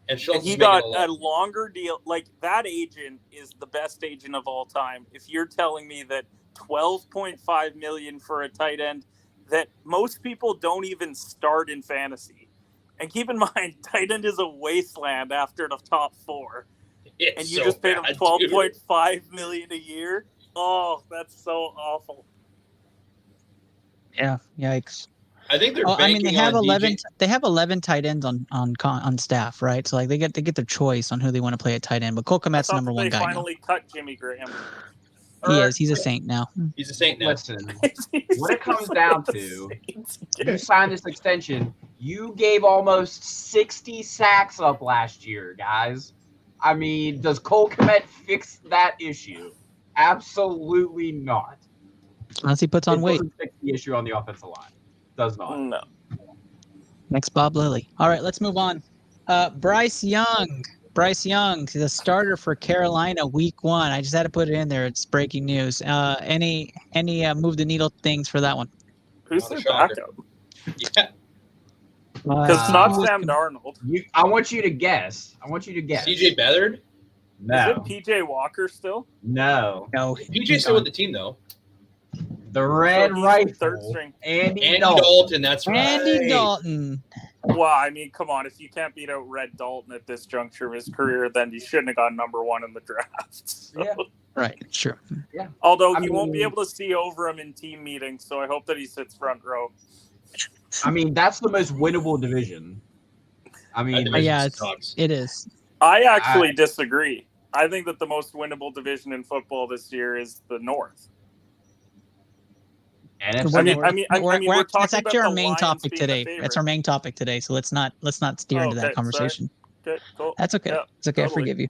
And Schultz he is got making a longer deal. Like, that agent is the best agent of all time. If you're telling me that $12.5 million for a tight end that most people don't even start in fantasy. And keep in mind, tight end is a wasteland after the top 4. It's and you so just paid him bad, $12.5 million a year. Oh, that's so awful. Yeah, yikes. I think they're. I mean, they banking have on 11. DJ. They have 11 tight ends on staff, right? So like they get their choice on who they want to play at tight end. But Cole Kmet's the number one They guy now. finally cut Jimmy Graham. He is. He's a saint now. He's a saint now. Listen, what it comes down to, you signed this extension. You gave almost 60 sacks up last year, guys. I mean, does Cole Kmet fix that issue? Absolutely not. Unless he puts on It weight. doesn't fix the issue on the offensive line. Does not. No. Next, Bob Lilly. All right, let's move on. Bryce Young, the starter for Carolina Week 1. I just had to put it in there. It's breaking news. Any move the needle things for that one? Who's their backup? Yeah. Because it's not Sam Darnold. I want you to guess. CJ Beathard? No. Is it PJ Walker still? No. PJ's still with the team, though. The Red Rifle. Third string. Andy Dalton, that's right. Andy Dalton. Well, I mean, come on. If you can't beat out Red Dalton at this juncture of his career, then you shouldn't have gone number 1 in the draft. So. Yeah. Right, sure. Yeah. Although he won't be able to see over him in team meetings, so I hope that he sits front row. I mean, that's the most winnable division. I mean, yeah, it is. I actually disagree. I think that the most winnable division in football this year is the North. And we're that's actually our main topic today. That's our main topic today. So let's not steer into that conversation. Sorry. Okay, cool. That's okay. Yeah, it's okay. totally. I forgive you.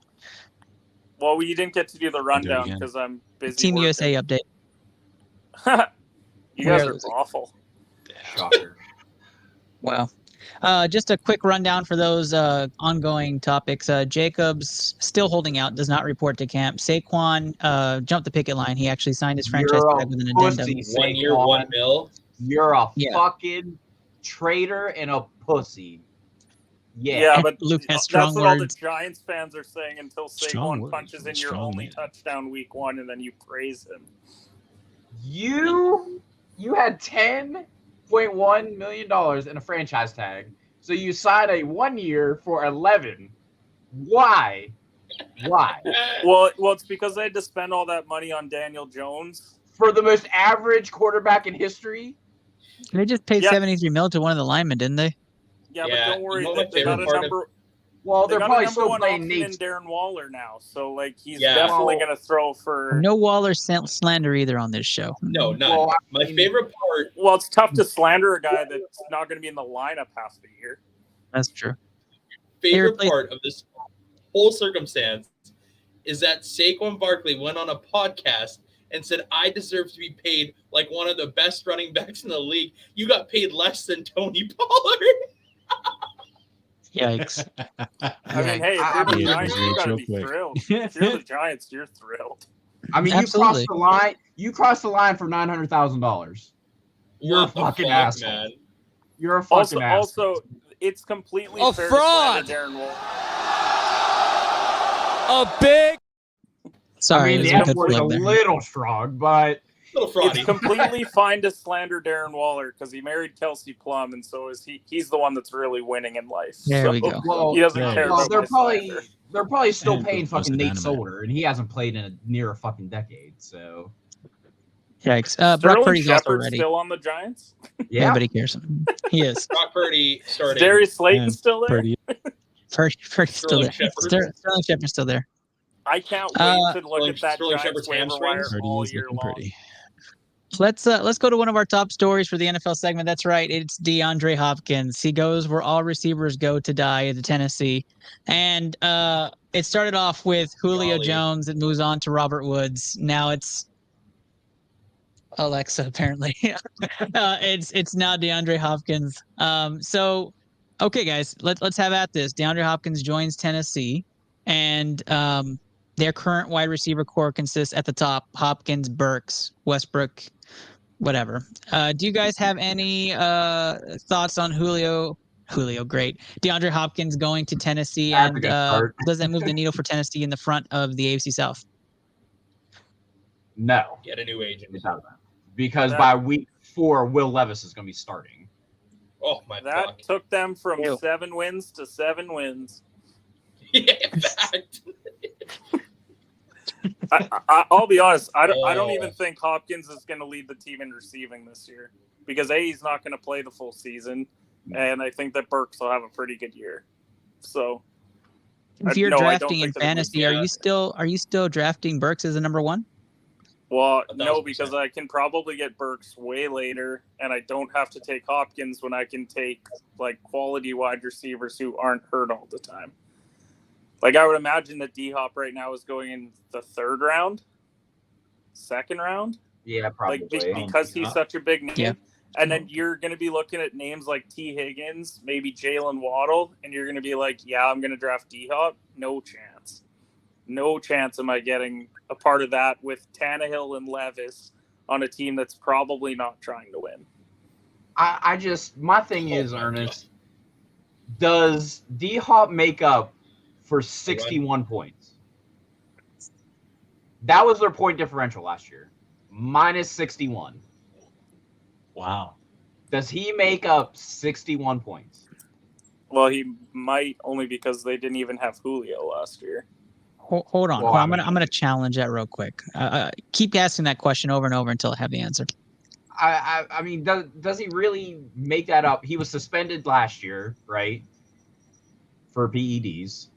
Well, you didn't get to do the rundown because I'm busy. Team working. USA update. You guys are awful. Shocker. Wow. Just a quick rundown for those ongoing topics. Jacobs still holding out, does not report to camp. Saquon jumped the picket line. He actually signed his franchise tag with an addendum. 1 year, $1 million. You're a fucking traitor and a pussy. Yeah, but Luke has that's strong what all the words. Giants fans are saying until Saquon punches in your only touchdown week 1, and then you praise him. You had $10.1 million in a franchise tag, so you signed a 1 year for 11. Why? Well, it's because I had to spend all that money on Daniel Jones for the most average quarterback in history. They just paid $73 million to one of the linemen, didn't they? Yeah, but don't worry. You know They got a number. Well, they're probably number still 1 playing option in Nate. Darren Waller now, so he's definitely going to throw for. No Waller slander either on this show. No, none. Well, My favorite part. Well, it's tough to slander a guy that's not going to be in the lineup half the year. That's true. Favorite part of this whole circumstance is that Saquon Barkley went on a podcast and said, I deserve to be paid like one of the best running backs in the league. You got paid less than Tony Pollard. Yikes. I mean, hey, if you're the Giants, you got to be thrilled. If you're the Giants, you're thrilled. I mean, Absolutely. you crossed the line. You crossed the line for $900,000. You're a fucking asshole. Man. You're a fucking asshole. Also, it's completely A fair fraud. to slander Darren Waller. A big. Sorry, I mean, the F word is a little strong, but it's completely fine to slander Darren Waller because he married Kelsey Plum, and so is he. He's the one that's really winning in life. There we go. Well, he doesn't care about they're my probably slander. they're probably still And paying Post fucking Nate Anime. Solder, and he hasn't played in near a fucking decade. So Yikes. Brock Sterling Purdy's also Shepard's ready. still on the Giants. yeah, Nobody cares. He is. Brock Purdy Is started. Darius Slayton And still there? Purdy. Purdy's still there. Sterling Shepard. Sterling Shepard's still there. I can't wait to look at that Sterling Giants Shepard's waiver wire hamstrings? Purdy all is year looking long. pretty. Let's go to one of our top stories for the NFL segment. That's right. It's DeAndre Hopkins. He goes where all receivers go to die to Tennessee. And it started off with Julio Golly. Jones. It moves on to Robert Woods. Now it's Alexa, apparently. It's now DeAndre Hopkins. So, okay, guys, let's have at this. DeAndre Hopkins joins Tennessee. And their current wide receiver core consists at the top, Hopkins, Burks, Westbrook, whatever. Do you guys have any thoughts on Julio? Great. DeAndre Hopkins going to Tennessee, and does that move the needle for Tennessee in the front of the AFC South? no, Get a new agent. because by week 4, Will Levis is going to be starting. Oh, my That God. took them from Ew. 7 wins to 7 wins. Yeah, in fact. I'll be honest. I don't even think Hopkins is going to lead the team in receiving this year because he's not going to play the full season, and I think that Burks will have a pretty good year. So, If you're no, I don't drafting in think that it was- fantasy, are you still drafting Burks as a number 1? well, 1,000%. no, because I can probably get Burks way later, and I don't have to take Hopkins when I can take quality wide receivers who aren't hurt all the time. I would imagine that D-Hop right now is going in the 3rd round, 2nd round. Yeah, probably. Because he's such a big name. Yeah. And then you're going to be looking at names like T. Higgins, maybe Jalen Waddle, and you're going to be like, yeah, I'm going to draft D-Hop. No chance. No chance am I getting a part of that with Tannehill and Levis on a team that's probably not trying to win. My thing is, Ernest, does D-Hop make up for 61 points? That was their point differential last year. Minus 61. Wow. Does he make up 61 points? Well, he might, only because they didn't even have Julio last year. Hold on. I'm gonna challenge that real quick. Keep asking that question over and over until I have the answer. I mean, does he really make that up? He was suspended last year, right? For PEDs.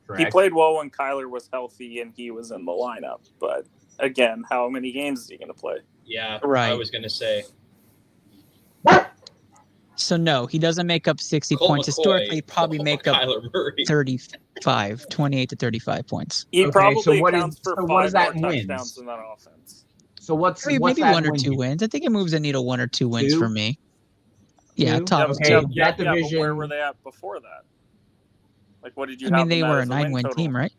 Correct? He played well when Kyler was healthy and he was in the lineup. But again, how many games is he going to play? Yeah, right. I was going to say. So no, he doesn't make up 60 points. Historically, he probably make up 35, 28 to 35 points. He probably what accounts for 5 more touchdowns in that offense. So what's maybe that one or two wins? I think it moves the needle 1 or 2 wins for me. Yeah, Two? top. Okay, top. that But division. where were they at before that? Like, what did you? I mean, have they them were at a as win 9-win total? team, right?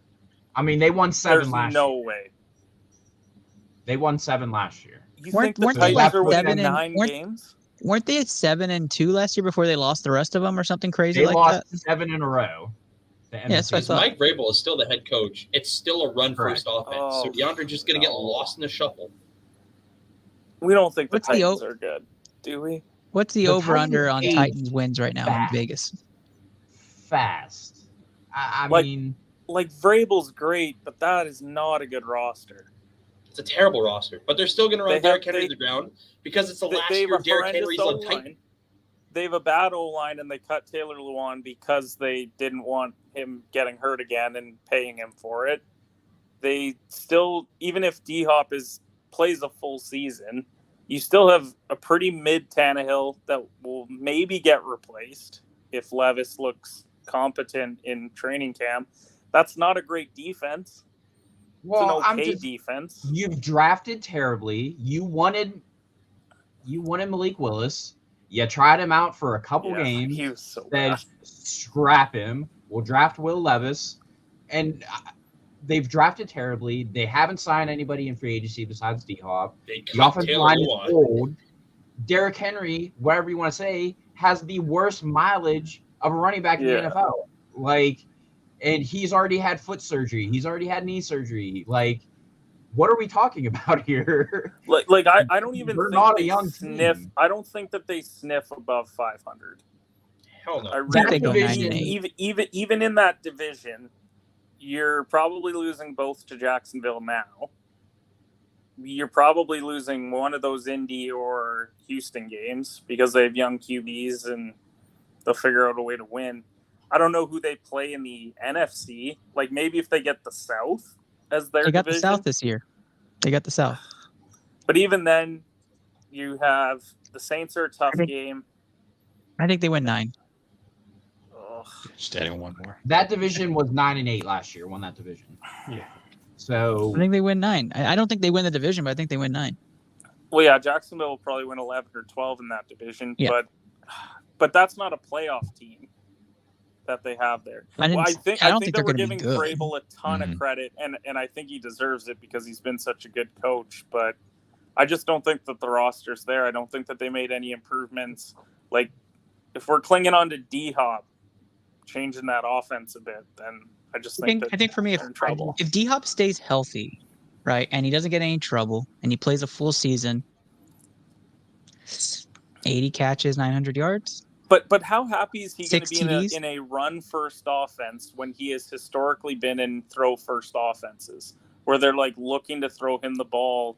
I mean, they won 7 There's last no year. way. They won 7 last year. You Weren't think the they like Titans are winning 7 and 9 games? Weren't they at 7-2 last year before they lost the rest of them or something crazy They like lost that? 7 in a row. Yeah, that's what I thought. Mike Vrabel is still the head coach. It's still a run-first offense. Oh, so DeAndre just going to get lost in the shuffle. We don't think the What's the Titans are good, do we? What's the over-under on Titans Titans wins right now in Vegas? Fast. I Like- mean, Like, Vrabel's great, but that is not a good roster. It's a terrible roster, but they're still going to run Derrick Henry to the ground because it's the last They have year a Derrick horrendous Henry's on O-line. Titan. They have a bad O-line, and they cut Taylor Lewan because they didn't want him getting hurt again and paying him for it. They still, even if D-Hop plays a full season, you still have a pretty mid Tannehill that will maybe get replaced if Levis looks competent in training camp. That's not a great defense. well, It's an okay defense. You've drafted terribly. You wanted Malik Willis. You tried him out for a couple games. He was so Then bad. scrap him. We'll draft Will Levis, and they've drafted terribly. They haven't signed anybody in free agency besides D-Hop. They The cut offensive Taylor line is Lewan. old. Derrick Henry, whatever you want to say, has the worst mileage of a running back in the NFL. Like, and he's already had foot surgery. He's already had knee surgery. Like, what are we talking about here? Like I don't even They're think not a they young sniff. team. I don't think that they sniff above 500. Hell no. I think they really go do. 9-8. Even in that division, you're probably losing both to Jacksonville now. You're probably losing one of those Indy or Houston games because they have young QBs and they'll figure out a way to win. I don't know who they play in the NFC. Like, maybe if they get the South as their They got division. the South this year. They got the South. But even then, you have the Saints are a tough game. I think they win 9. Ugh. Just adding one more. That division was 9-8 last year. Won that division. Yeah. So I think they win 9. I don't think they win the division, but I think they win 9. Well, yeah, Jacksonville will probably win 11 or 12 in that division, Yeah. but that's not a playoff team that they have there. I don't I think think that they're we're going to be giving good. Vrabel a ton of credit, and I think he deserves it because he's been such a good coach. But I just don't think that the roster's there. I don't think that they made any improvements. Like, if we're clinging on to D-Hop, changing that offense a bit, then I just think I think for me, they're in trouble. if D-Hop stays healthy, right, and he doesn't get any trouble, and he plays a full season, 80 catches, 900 yards. But how happy is he going to 6 be TDs? in a run-first offense when he has historically been in throw-first offenses, where they're like looking to throw him the ball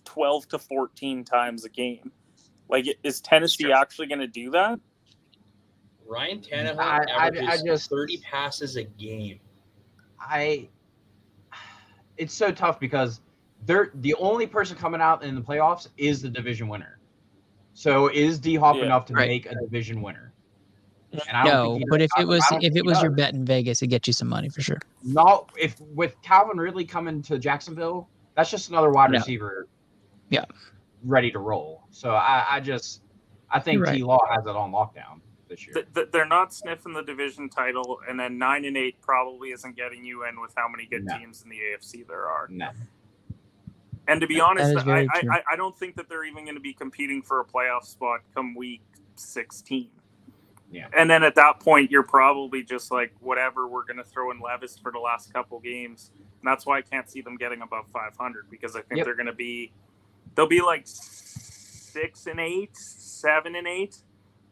12 to 14 times a game? Like, is Tennessee actually going to do that? Ryan Tannehill I averages just 30 passes a game. It's so tough because the only person coming out in the playoffs is the division winner. So is D-Hop enough to make a division winner? And I don't No, think he but does. if it was I don't think he your does. bet in Vegas, it'd get you some money for sure. No, if with Calvin Ridley coming to Jacksonville, that's just another wide No. receiver. Yeah. Ready to roll. So I think You're right. T-Law has it on lockdown this year. They're not sniffing the division title, and then 9-8 probably isn't getting you in with how many good teams in the AFC there are. No. And to be honest, is very true. I don't think that they're even going to be competing for a playoff spot come week 16. Yeah. And then at that point, you're probably just like, whatever, we're going to throw in Levis for the last couple games. And that's why I can't see them getting above 500, because I think they'll be like 6-8, 7-8.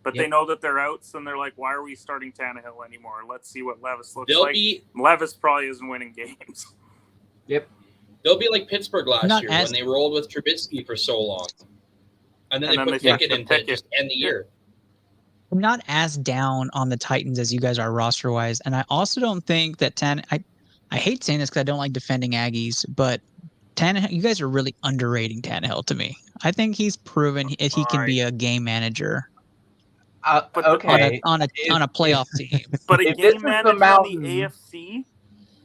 But they know that they're out, so they're like, why are we starting Tannehill anymore? Let's see what Levis looks like. Levis probably isn't winning games. Yep. They'll be like Pittsburgh last year when they rolled with Trubisky for so long. And then they put Pickett in to just end the year. I'm not as down on the Titans as you guys are roster-wise, and I also don't think that I hate saying this because I don't like defending Aggies, but Tannehill, you guys are really underrating Tannehill to me. I think he's proven if he can be a game manager. Okay. On a playoff team. But a game manager in the AFC?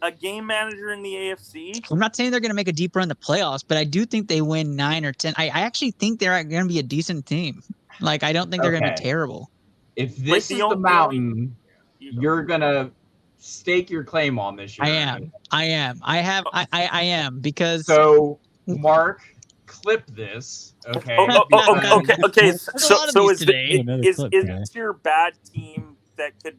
A game manager in the AFC? I'm not saying they're going to make a deep run in the playoffs, but I do think they win 9 or 10. I actually think they're going to be a decent team. Like, I don't think they're going to be terrible. If this is the mountain, you're going to stake your claim on this year. I am because... So, Mark, clip this. Okay. Okay. So is this your bad team that could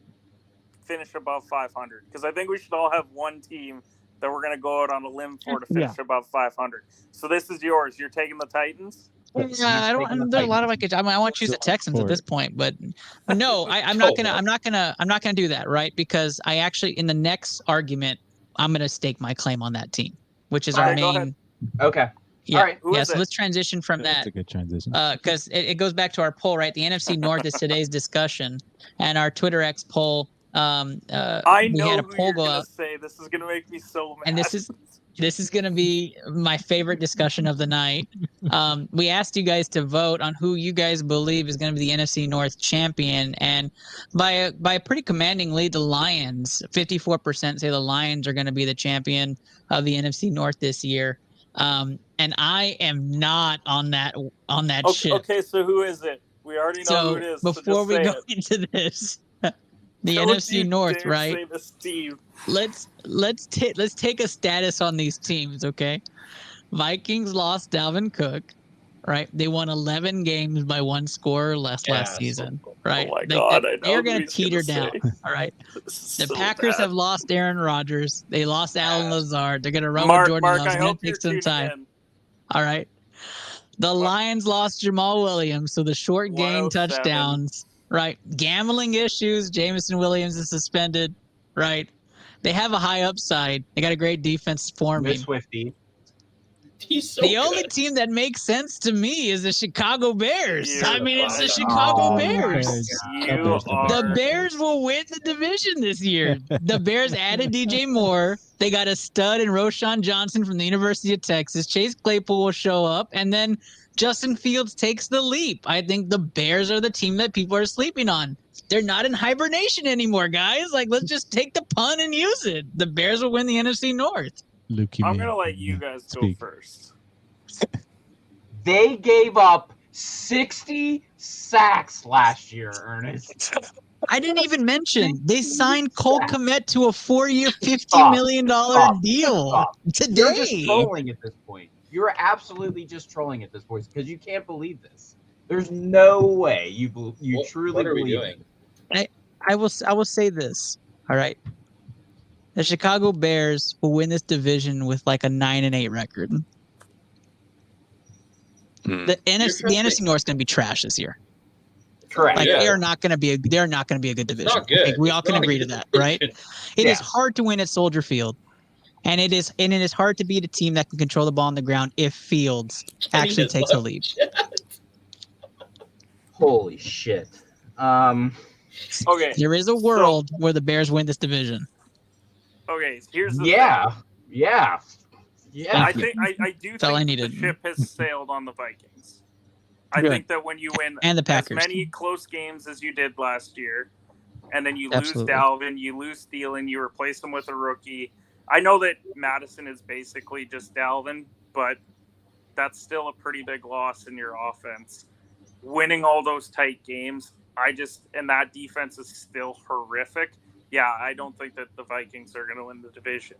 finish above 500? Because I think we should all have one team that we're going to go out on a limb for to finish above 500. So this is yours. You're taking the Titans? Yeah, I don't. There's a lot of I want to choose the Texans at this point, but no, I'm not gonna do that, right? Because I actually, in the next argument, I'm gonna stake my claim on that team, which is our main. Okay. Yeah, all right. So let's transition from that. That's a good transition. Because it goes back to our poll, right? The NFC North is today's discussion, and our Twitter X poll. I know we had a who poll you're go gonna out, say. This is gonna make me so mad. and this is gonna be my favorite discussion of the night. We asked you guys to vote on who you guys believe is gonna be the NFC North champion, and by a pretty commanding lead, the Lions. 54% say the Lions are gonna be the champion of the NFC North this year. And I am not on that ship. Okay, so who is it? We already know who it is. Before we go into this, the NFC North, right? Let's take a status on these teams, okay? Vikings lost Dalvin Cook, right? They won 11 games by one score or less last season, right? Oh my God, they're going to teeter down, all right? The Packers have lost Aaron Rodgers. They lost Alan Lazard. They're going to run with Jordan Love. It's going to take some time. All right. The Lions lost Jamal Williams, so the short game touchdowns, right? Gambling issues. Jameson Williams is suspended, right? They have a high upside. They got a great defense forming. Swifty. He's so the only team that makes sense to me is the Chicago Bears. It's the Chicago Bears. The Bears will win the division this year. The Bears added DJ Moore. They got a stud in Roshan Johnson from the University of Texas. Chase Claypool will show up, and then Justin Fields takes the leap. I think the Bears are the team that people are sleeping on. They're not in hibernation anymore, guys. Like, let's just take the pun and use it. The Bears will win the NFC North. I'm going to let you guys go first. They gave up 60 sacks last year, Ernest. I didn't even mention they signed Cole Kmet to a 4-year, $50 million deal today. You're just trolling at this point. You're absolutely just trolling at this point because you can't believe this. There's no way you truly what are we believe doing? it. I will say this. All right. The Chicago Bears will win this division with like a 9-8 record. The NFC North is going to be trash this year. Correct. Like they are not going to be a good division. Not good. Like, we all can agree to that, right? It is hard to win at Soldier Field, and it is hard to beat a team that can control the ball on the ground if Fields actually takes a lead. Holy shit. Okay. There is a world where the Bears win this division. Okay, here's the thing. Yeah. I do think the ship has sailed on the Vikings. I think that when you win and the Packers, as many close games as you did last year, and then you lose Dalvin, you lose Thielen, you replace them with a rookie. I know that Madison is basically just Dalvin, but that's still a pretty big loss in your offense. Winning all those tight games, and that defense is still horrific. Yeah, I don't think that the Vikings are going to win the division.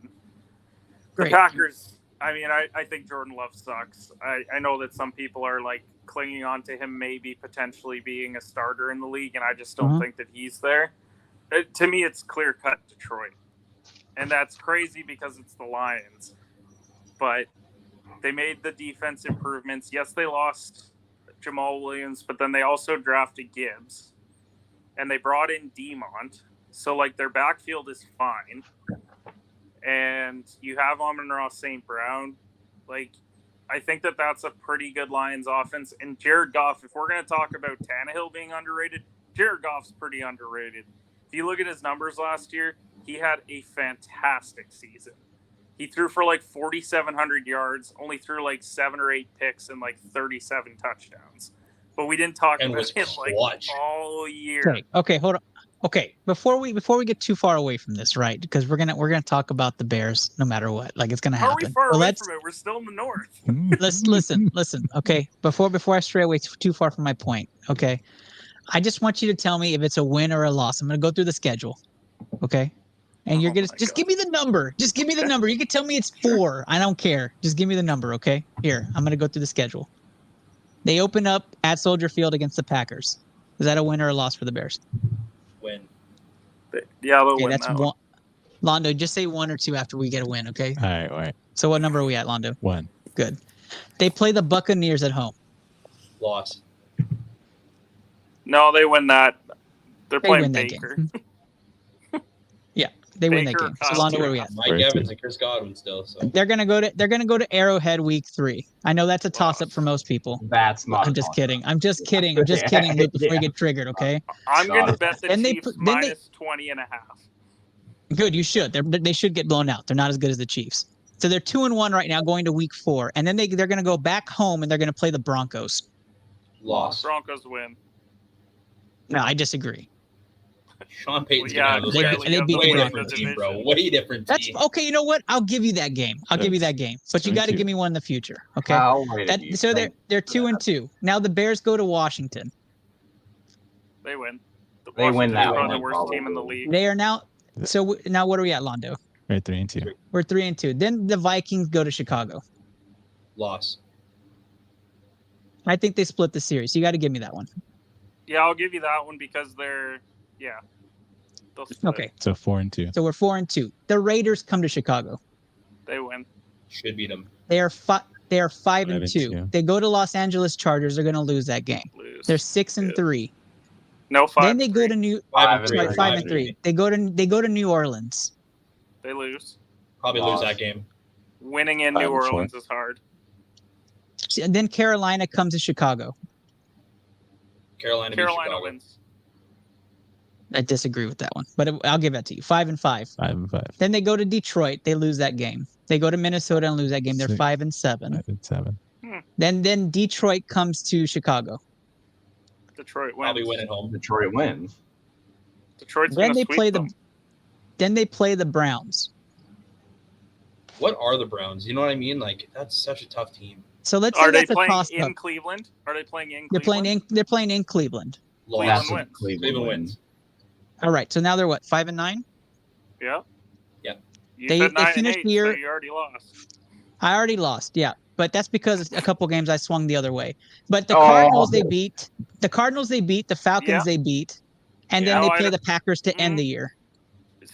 Great. The Packers, I mean, I think Jordan Love sucks. I know that some people are like clinging on to him maybe potentially being a starter in the league, and I just don't think that he's there. To me, it's clear-cut Detroit. And that's crazy because it's the Lions. But they made the defense improvements. Yes, they lost Jamal Williams, but then they also drafted Gibbs. And they brought in Demont. So, like, their backfield is fine. And you have Amon-Ra St. Brown. Like, I think that that's a pretty good Lions offense. And Jared Goff, if we're going to talk about Tannehill being underrated, Jared Goff's pretty underrated. If you look at his numbers last year, he had a fantastic season. He threw for like 4,700 yards, only threw like 7 or 8 picks and like 37 touchdowns. But we didn't talk about him like all year. Okay, hold on. Okay, before we get too far away from this, right? Because we're gonna talk about the Bears no matter what. Like, it's gonna happen. How are we far away from it? We're still in the north. Let's listen. Okay, before I stray away too far from my point. Okay, I just want you to tell me if it's a win or a loss. I'm gonna go through the schedule. Okay. And you're gonna just give me the number. Just give me the number. You can tell me it's 4. I don't care. Just give me the number, okay? Here, I'm gonna go through the schedule. They open up at Soldier Field against the Packers. Is that a win or a loss for the Bears? Win. Yeah, they'll win. That's one. Londo, just say 1 or 2 after we get a win, okay? All right. So what number are we at, Londo? 1. Good. They play the Buccaneers at home. Loss. No, they win that. They win playing that Baker. game. Yeah, they win that game. So Londo, where are we at? Mike Evans and Chris Godwin still. So They're gonna go to Arrowhead week 3. I know that's a toss up for most people. That's not. I'm just kidding. I'm just kidding, Luke, before you get triggered, okay? I'm going to bet the And Chiefs minus 20.5. Good, you should. They should get blown out. They're not as good as the Chiefs. So they're 2-1 right now, going to week 4, and then they're going to go back home and they're going to play the Broncos. Loss. Broncos win. No, I disagree. Sean Payton's yeah, going they to beat the way Broncos. different team, bro. Way different That's team. okay. You know what? I'll give you that game. But you got to give me one in the future. Okay. So they're 2-2. Now the Bears go to Washington. They win. They win that one. one. The worst team in the league. They are now. So now what are we at, Londo? We're 3-2. We're 3-2. Then the Vikings go to Chicago. Loss. I think they split the series. You got to give me that one. Yeah, I'll give you that one because they're they'll split. Okay. So 4-2. So we're 4-2. The Raiders come to Chicago. They win. Should beat them. They are 5-2. 5-2. They go to Los Angeles Chargers. They're going to lose that game. They're 6-3. No, 5. Then they go to 5-3. They go to New Orleans. They lose. Probably lose that game. Winning in New Orleans is hard. And then Carolina comes to Chicago. Carolina wins. I disagree with that one, but I'll give that to you. 5-5. 5-5. Then they go to Detroit. They lose that game. They go to Minnesota and lose that game. They're 5-7. 5-7. Then Detroit comes to Chicago. Detroit wins. Probably win at home. Detroit wins. Detroit's Then gonna they sweep play them. Then they play the Browns. What are the Browns? You know what I mean? Like, that's such a tough team. So let's Are say they that's a playing toss in up. Cleveland? Are they playing in They're Cleveland? playing in Cleveland. Loss. Cleveland wins. All right. So now they're what? 5-9. Yeah. Yeah. You They said 9 and finished 8, the year. so you already lost. I already lost. Yeah. But that's because a couple games I swung the other way. But the Cardinals they beat. The Cardinals they beat. The Falcons they beat. And then they play the Packers to end the year.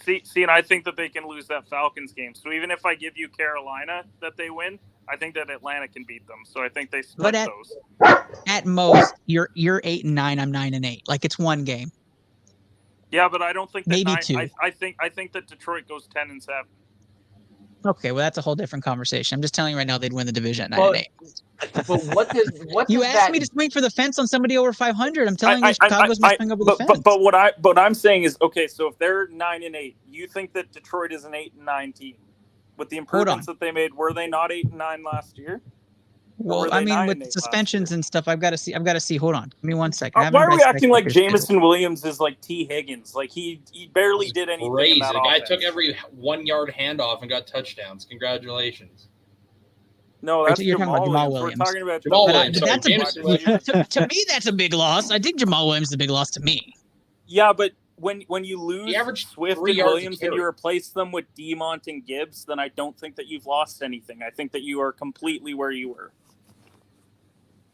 See, and I think that they can lose that Falcons game. So even if I give you Carolina that they win, I think that Atlanta can beat them. So I think they split those. At most, you're 8-9. I'm 9-8. Like, it's one game. Yeah, but I don't think that Maybe 2. I think that Detroit goes 10-7. Okay, well, that's a whole different conversation. I'm just telling you right now they'd win the division at 9-8. But what You does asked that me to swing for the fence on somebody over 500. I'm telling you, Chicago's going to swing over the fence. But what I'm saying is, okay, so if they're 9-8, you think that Detroit is an 8-9 team with the improvements that they made? Were they not 8-9 last year? Well, I mean, with suspensions and stuff, I've got to see. Hold on, give me 1 second. Why are we acting like Jameson Williams is like T. Higgins? Like he barely did anything. Crazy. In that The guy offense. took every 1 yard handoff and got touchdowns. Congratulations. No, that's You're talking about Jamal Williams. We're talking about Jamal But Williams. Sorry, that's Jameson Williams. to me, that's a big loss. I think Jamal Williams is a big loss to me. Yeah, but when you lose He averaged Swift 3 and yards a Williams and carry. you replace them with Demont and Gibbs, then I don't think that you've lost anything. I think that you are completely where you were.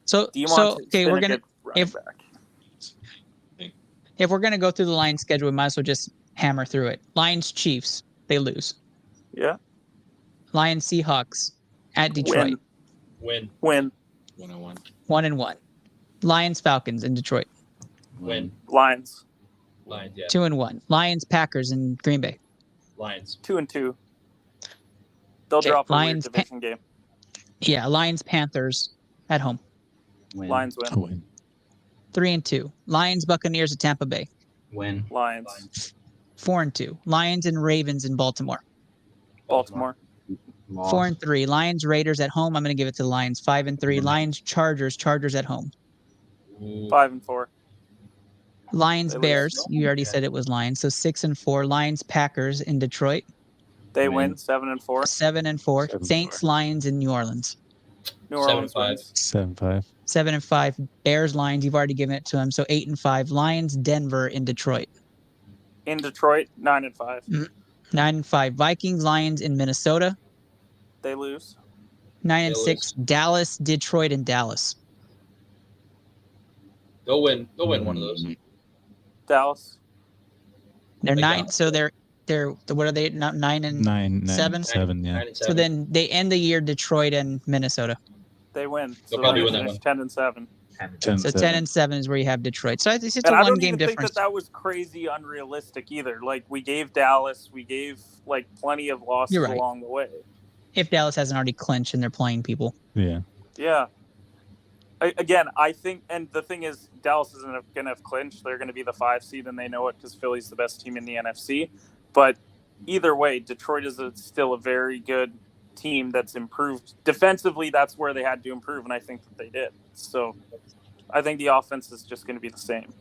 So Demont okay, we're gonna if we're gonna go through the Lions schedule, we might as well just hammer through it. Lions Chiefs, they lose. Yeah. Lions Seahawks at Detroit. Win. 1-1. 1-1. Lions Falcons in Detroit. Win. Lions. Lions, yeah. 2-1. Lions Packers in Green Bay. Lions. 2-2. They'll Okay, drop a Lions, weird division game. Yeah, Lions Panthers at home. Lions win. 3-2. Lions Buccaneers at Tampa Bay. Win. Lions. 4-2. Lions and Ravens in Baltimore. Baltimore. 4-3. Lions Raiders at home. I'm going to give it to the Lions. 5-3. Lions Chargers at home. 5-4. Lions Bears. You already said it was Lions. So 6-4. Lions Packers in Detroit. They win 7-4. 7-4. Saints Lions in New Orleans. New Orleans 7-5. 7-5. 7-5. Bears Lions. You've already given it to them. So 8-5. Lions Denver in Detroit. In Detroit, 9-5. 9-5. Vikings Lions in Minnesota. They lose. 9-6. Dallas Detroit and Dallas. They'll win. They'll win one of those. Dallas. They're They 9. got- So they're what are they? 9 and 7. 7, yeah. 9 and 7. So then they end the year Detroit and Minnesota. They win. They'll So probably they win that finish one. 10-7. So 10-7 is where you have Detroit. So it's And a I don't one-game even think difference. that was crazy unrealistic either. Like, we gave Dallas, we gave, like, plenty of losses You're right. along the way. If Dallas hasn't already clinched and they're playing people. Yeah. Yeah. I think, and the thing is, Dallas isn't going to have clinched. They're going to be the 5 seed, and they know it because Philly's the best team in the NFC. But either way, Detroit is still a very good team that's improved. Defensively, that's where they had to improve, and I think that they did. So I think the offense is just going to be the same.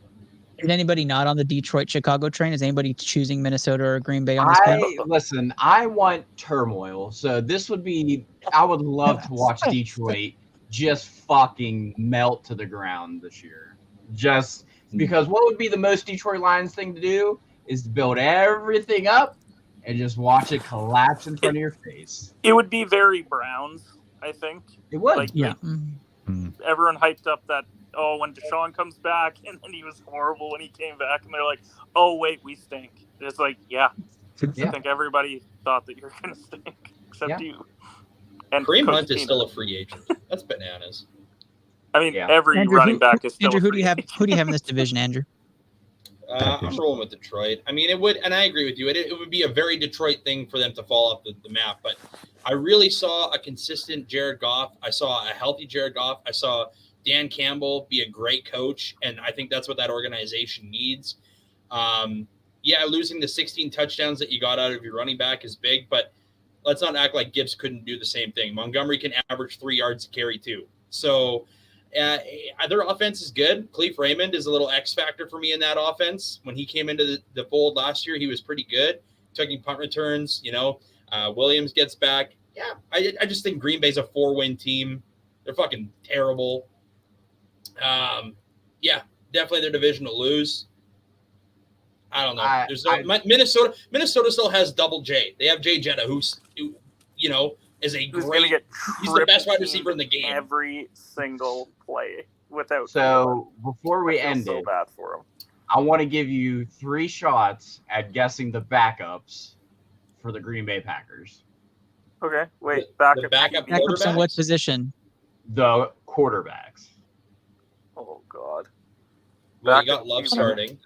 Is anybody not on the Detroit-Chicago train? Is anybody choosing Minnesota or Green Bay on this panel? Listen, I want turmoil. So this would be, I would love to watch Detroit just fucking melt to the ground this year. Just because what would be the most Detroit Lions thing to do is to build everything up and just watch it collapse in front of your face. It would be very Browns, I think. It would. Like, Yeah. everyone hyped up that, when Deshaun comes back, and then he was horrible when he came back, and they're like, oh, wait, we stink. It's like, yeah. I think everybody thought that you're going to stink, except you. And Kareem Coach Hunt is Keenum. still a free agent. That's bananas. I mean, every Andrew, running back is still Andrew, a who free do you have? agent. Who do you have in this division, Andrew? I'm rolling with Detroit. I mean, it would, and I agree with you. It would be a very Detroit thing for them to fall off the map. But I really saw a consistent Jared Goff. I saw a healthy Jared Goff. I saw Dan Campbell be a great coach, and I think that's what that organization needs. Losing the 16 touchdowns that you got out of your running back is big, but let's not act like Gibbs couldn't do the same thing. Montgomery can average 3 yards a carry too. So their offense is good. Cleve Raymond is a little X factor for me in that offense. When he came into the fold last year, he was pretty good, taking punt returns. Williams gets back. Yeah, I just think Green Bay's a 4-win team. They're fucking terrible. Definitely their division to lose. I don't know. Minnesota still has Double J. They have Jay Jetta, who is a great. He's the best wide receiver in the game. Every single play without. So before we end so it, bad for him. I want to give you 3 shots at guessing the backups for the Green Bay Packers. Okay, wait. Backup Backups on what position? The quarterbacks. Oh God. Well, you got Love starting.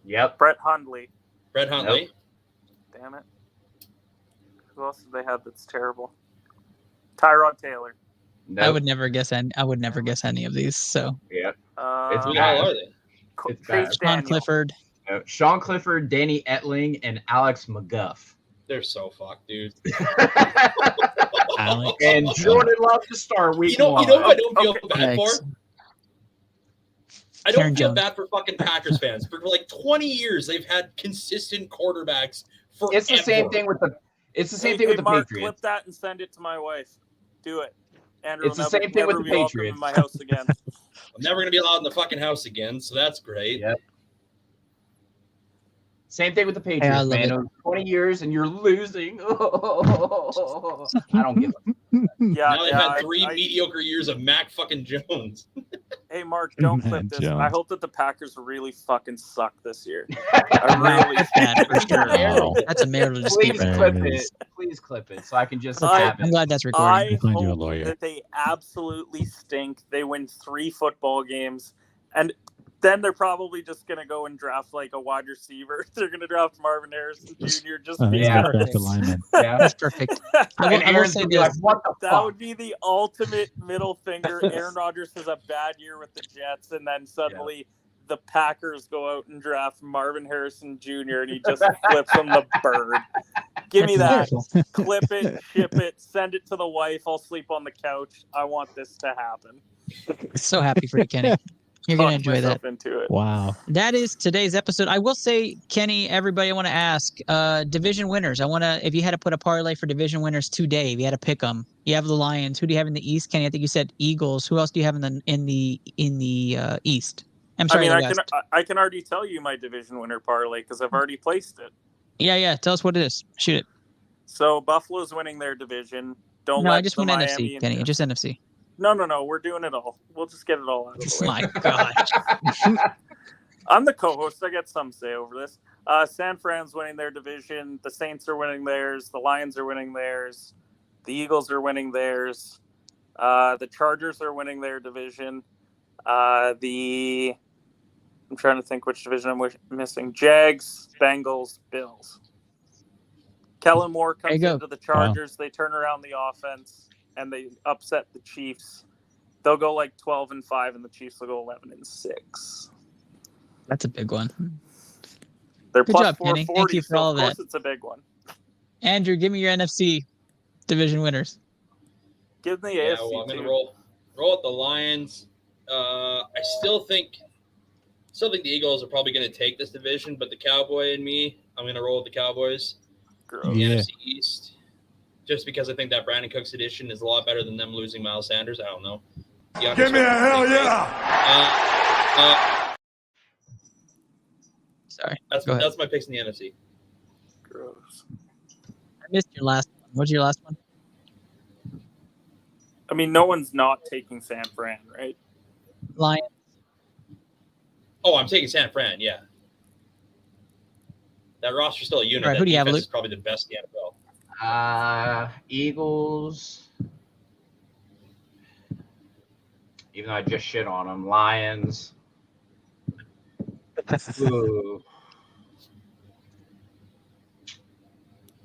Yep. Brett Hundley. Brett Hundley. Nope. Damn it. Who else did they have that's terrible? Tyrod Taylor. Nope. I would never guess any of these. So Yep. It's Who the hell are they? It's bad. Sean Clifford. No, Sean Clifford, Danny Etling, and Alex McGuff. They're so fucked, dude. Alex. And Jordan Love to start week one. You know what I don't feel bad for? Thanks. I don't Karen feel Jones. bad for fucking Packers fans. For like 20 years, they've had consistent quarterbacks. It's the same thing with the. It's the same thing with the Mark, Patriots. clip that and send it to my wife. Do it. Andrew It's will the same thing with never the be welcome Patriots. in my house again. I'm never going to be allowed in the fucking house again, so that's great. Yep. Same thing with the Patriots, I love man. it. 20 years and you're losing. I don't give a. Yeah, Now they've yeah, had 3 mediocre years of Mac fucking Jones. Hey, Mark, don't clip Mac this. Jones. I hope that the Packers really fucking suck this year. I really That for sure. Wow. That's a marital Please dispute. clip There it it. is. Please clip it so I can just I- have I'm it. glad that's recorded. I Find you a hope lawyer. that they absolutely stink. They win 3 football games, and then they're probably just going to go and draft like a wide receiver. They're going to draft Marvin Harrison Jr. just Yeah, because. draft a lineman. Yeah. That's perfect. I will Aaron's say gonna be this. like, what the That fuck? would be the ultimate middle finger. Aaron Rodgers has a bad year with the Jets, and then suddenly the Packers go out and draft Marvin Harrison Jr., and he just flips him the bird. Give me that. That's wonderful. Clip it, ship it, send it to the wife. I'll sleep on the couch. I want this to happen. So happy for you, Kenny. You're going to Talk enjoy that. myself into it. Wow. That is today's episode. I will say, Kenny, everybody, I want to ask division winners. If you had to put a parlay for division winners today, if you had to pick them, you have the Lions. Who do you have in the East, Kenny? I think you said Eagles. Who else do you have in the East? I'm sorry, I mean, the West. I can already tell you my division winner parlay because I've already placed it. Yeah. Tell us what it is. Shoot it. So Buffalo's winning their division. Don't No, let I just the want Miami NFC, Kenny. Just NFC. No. We're doing it all. We'll just get it all out of the way. My gosh. I'm the co-host. I get some say over this. San Fran's winning their division. The Saints are winning theirs. The Lions are winning theirs. The Eagles are winning theirs. The Chargers are winning their division. I'm trying to think which division I'm missing. Jags, Bengals, Bills. Kellen Moore comes into the Chargers. Wow. They turn around the offense and they upset the Chiefs. They'll go like 12-5, and the Chiefs will go 11-6. That's a big one. They're Good plus job, Kenny. 440. Thank you for all of that. course, it's a big one. Andrew, give me your NFC division winners. Give me the Yeah, AFC well, I'm going too. to roll with the Lions. I still think the Eagles are probably going to take this division, but the Cowboy and me, I'm going to roll with the Cowboys. Gross. The Yeah. NFC East, just because I think that Brandon Cooks edition is a lot better than them losing Miles Sanders. I don't know. Give me a hell yeah! Sorry. That's my picks in the NFC. Gross. I missed your last one. What's your last one? I mean, no one's not taking San Fran, right? Lions. Oh, I'm taking San Fran, yeah. That roster's still a unit. All right, that who do you have, defense Luke? is probably the best in the NFL. Eagles. Even though I just shit on them. Lions. Ooh.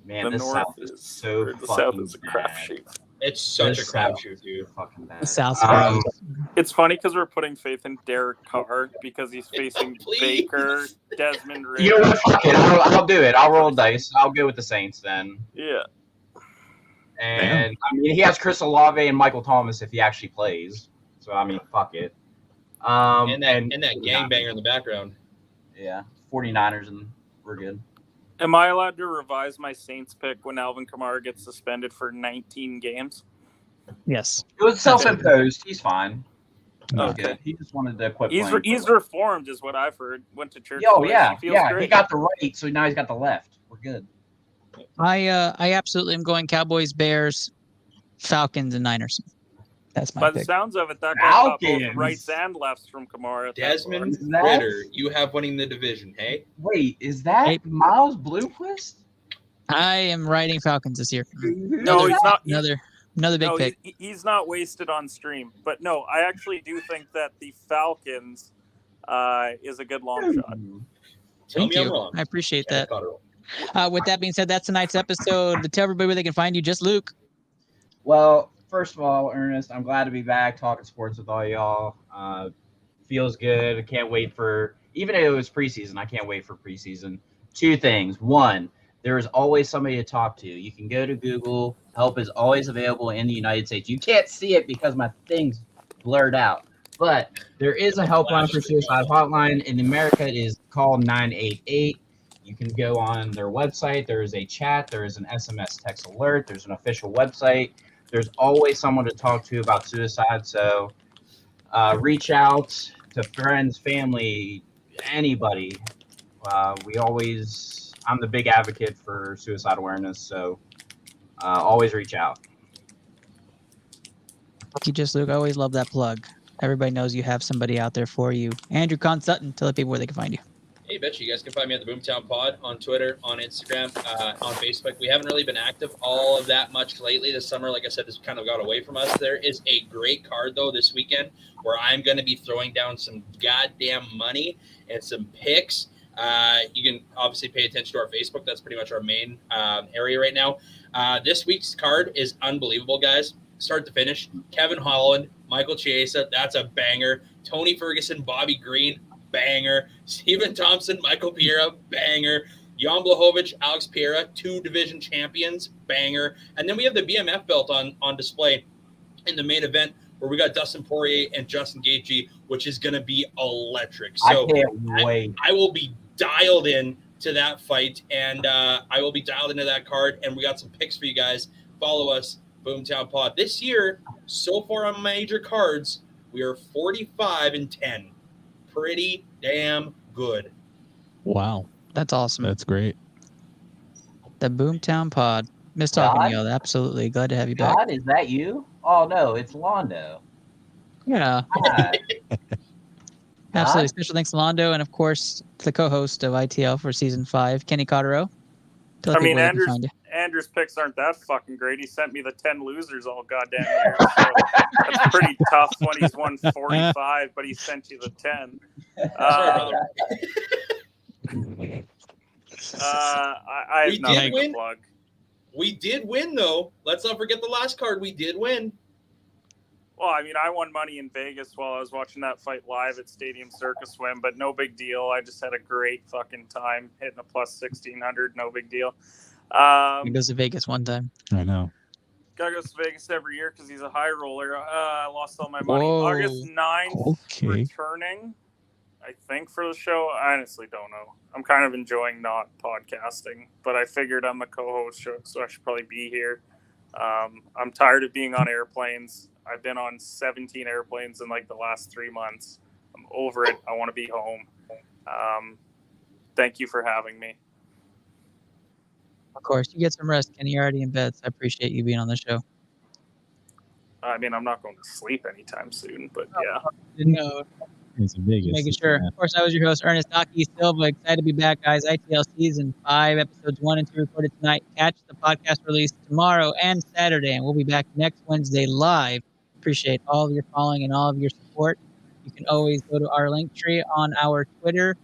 Man, The this North South is so the fucking South is a bad. crapshoot. It's such This a crapshoot, dude. Fucking bad. The South. It's funny because we're putting faith in Derek Carr because he's facing Please. Baker, Desmond Ridder. You know what? Fuck it. I'll do it. I'll roll dice. I'll go with the Saints then. Yeah. And I mean, he has Chris Olave and Michael Thomas if he actually plays. So I mean, fuck it. And that gangbanger in the background. Yeah, 49ers, and we're good. Am I allowed to revise my Saints pick when Alvin Kamara gets suspended for 19 games? Yes. It was self-imposed. He's fine. Okay. Good. He just wanted to quit He's playing. he's reformed, is what I've heard. Went to church. Yo, twice. yeah, He feels yeah. great. He got the right, so now he's got the left. We're good. I absolutely am going Cowboys, Bears, Falcons, and Niners. That's my By the pick. sounds of it, that guy got both Falcons. rights and lefts from Kamara. at that Desmond point. Ridder, you have winning the division, hey? Wait, is that Hey. Miles Bluequist? I am riding Falcons this year. No, he's not. Another big No, pick. he's not wasted on stream. But no, I actually do think that the Falcons is a good long shot. Tell Thank me I'm you. wrong. I appreciate Yeah, that. Cotterill. With that being said, that's tonight's episode. To tell everybody where they can find you, just Luke. Well, first of all, Ernest, I'm glad to be back talking sports with all y'all. Feels good. I can't wait for, even if it was preseason, I can't wait for preseason. Two things. One, there is always somebody to talk to. You can go to Google. Help is always available in the United States. You can't see it because my thing's blurred out. But there is a helpline for suicide hotline. In America, it is called 988. You can go on their website. There is a chat. There is an SMS text alert. There's an official website. there's always someone to talk to about suicide. So reach out to friends, family, anybody. I'm the big advocate for suicide awareness. So always reach out. Thank you, Just Luke. I always love that plug. Everybody knows you have somebody out there for you. Andrew Con Sutton, tell the people where they can find you. Hey, bet you guys can find me at the Boomtown Pod on Twitter, on Instagram, on Facebook. We haven't really been active all of that much lately. This summer, like I said, has kind of got away from us. There is a great card, though, this weekend where I'm going to be throwing down some goddamn money and some picks. You can obviously pay attention to our Facebook. That's pretty much our main area right now. This week's card is unbelievable, guys. Start to finish. Kevin Holland, Michael Chiesa, that's a banger. Tony Ferguson, Bobby Green, banger. Steven Thompson, Michael Piera, banger. Jan Blachowicz, Alex Piera, 2 division champions, banger. And then we have the BMF belt on display in the main event where we got Dustin Poirier and Justin Gaethje, which is going to be electric. So I can't wait. I will be dialed in to that fight, and I will be dialed into that card, and we got some picks for you guys. Follow us, Boomtown Pod. This year, so far on major cards, we are 45-10. Pretty damn good. Wow. That's awesome. That's great. The Boomtown Pod. Miss talking to y'all. Absolutely. Glad to have you back. God, is that you? Oh, no, it's Londo. Yeah. Hi. Absolutely. Special thanks to Londo and, of course, the co-host of ITL for Season 5, Kenny Cotterill. I mean, Andrew's picks aren't that fucking great. He sent me the 10 losers all goddamn year. So that's pretty tough when he's won 45, but he sent you the 10. I have nothing to plug. We did win, though. Let's not forget the last card. We did win. Well, I mean, I won money in Vegas while I was watching that fight live at Stadium Circus Swim, but no big deal. I just had a great fucking time hitting a plus 1,600. No big deal. He goes to Vegas one time. I know. Guy goes to Vegas every year because he's a high roller. I lost all my money. Whoa. August 9th, returning, I think, for the show. I honestly don't know. I'm kind of enjoying not podcasting, but I figured I'm the co-host, so I should probably be here. I'm tired of being on airplanes. I've been on 17 airplanes in like the last 3 months. I'm over it. I want to be home. Thank you for having me. Of course, you get some rest, Kenny. You're already in bed, so I appreciate you being on the show. I mean, I'm not going to sleep anytime soon, but yeah. No. It's in Vegas. Making sure. Of course, I was your host, Ernest Aki Silva. Excited to be back, guys. ITL Season 5, Episodes 1 and 2 recorded tonight. Catch the podcast release tomorrow and Saturday, and we'll be back next Wednesday live. Appreciate all of your following and all of your support. You can always go to our link tree on our Twitter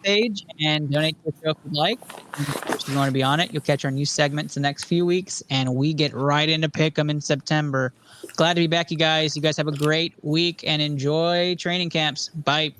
page and donate to the show if you'd like. And of course, if you want to be on it, you'll catch our new segments the next few weeks, and we get right into Pick'em in September. Glad to be back, you guys. You guys have a great week and enjoy training camps. Bye.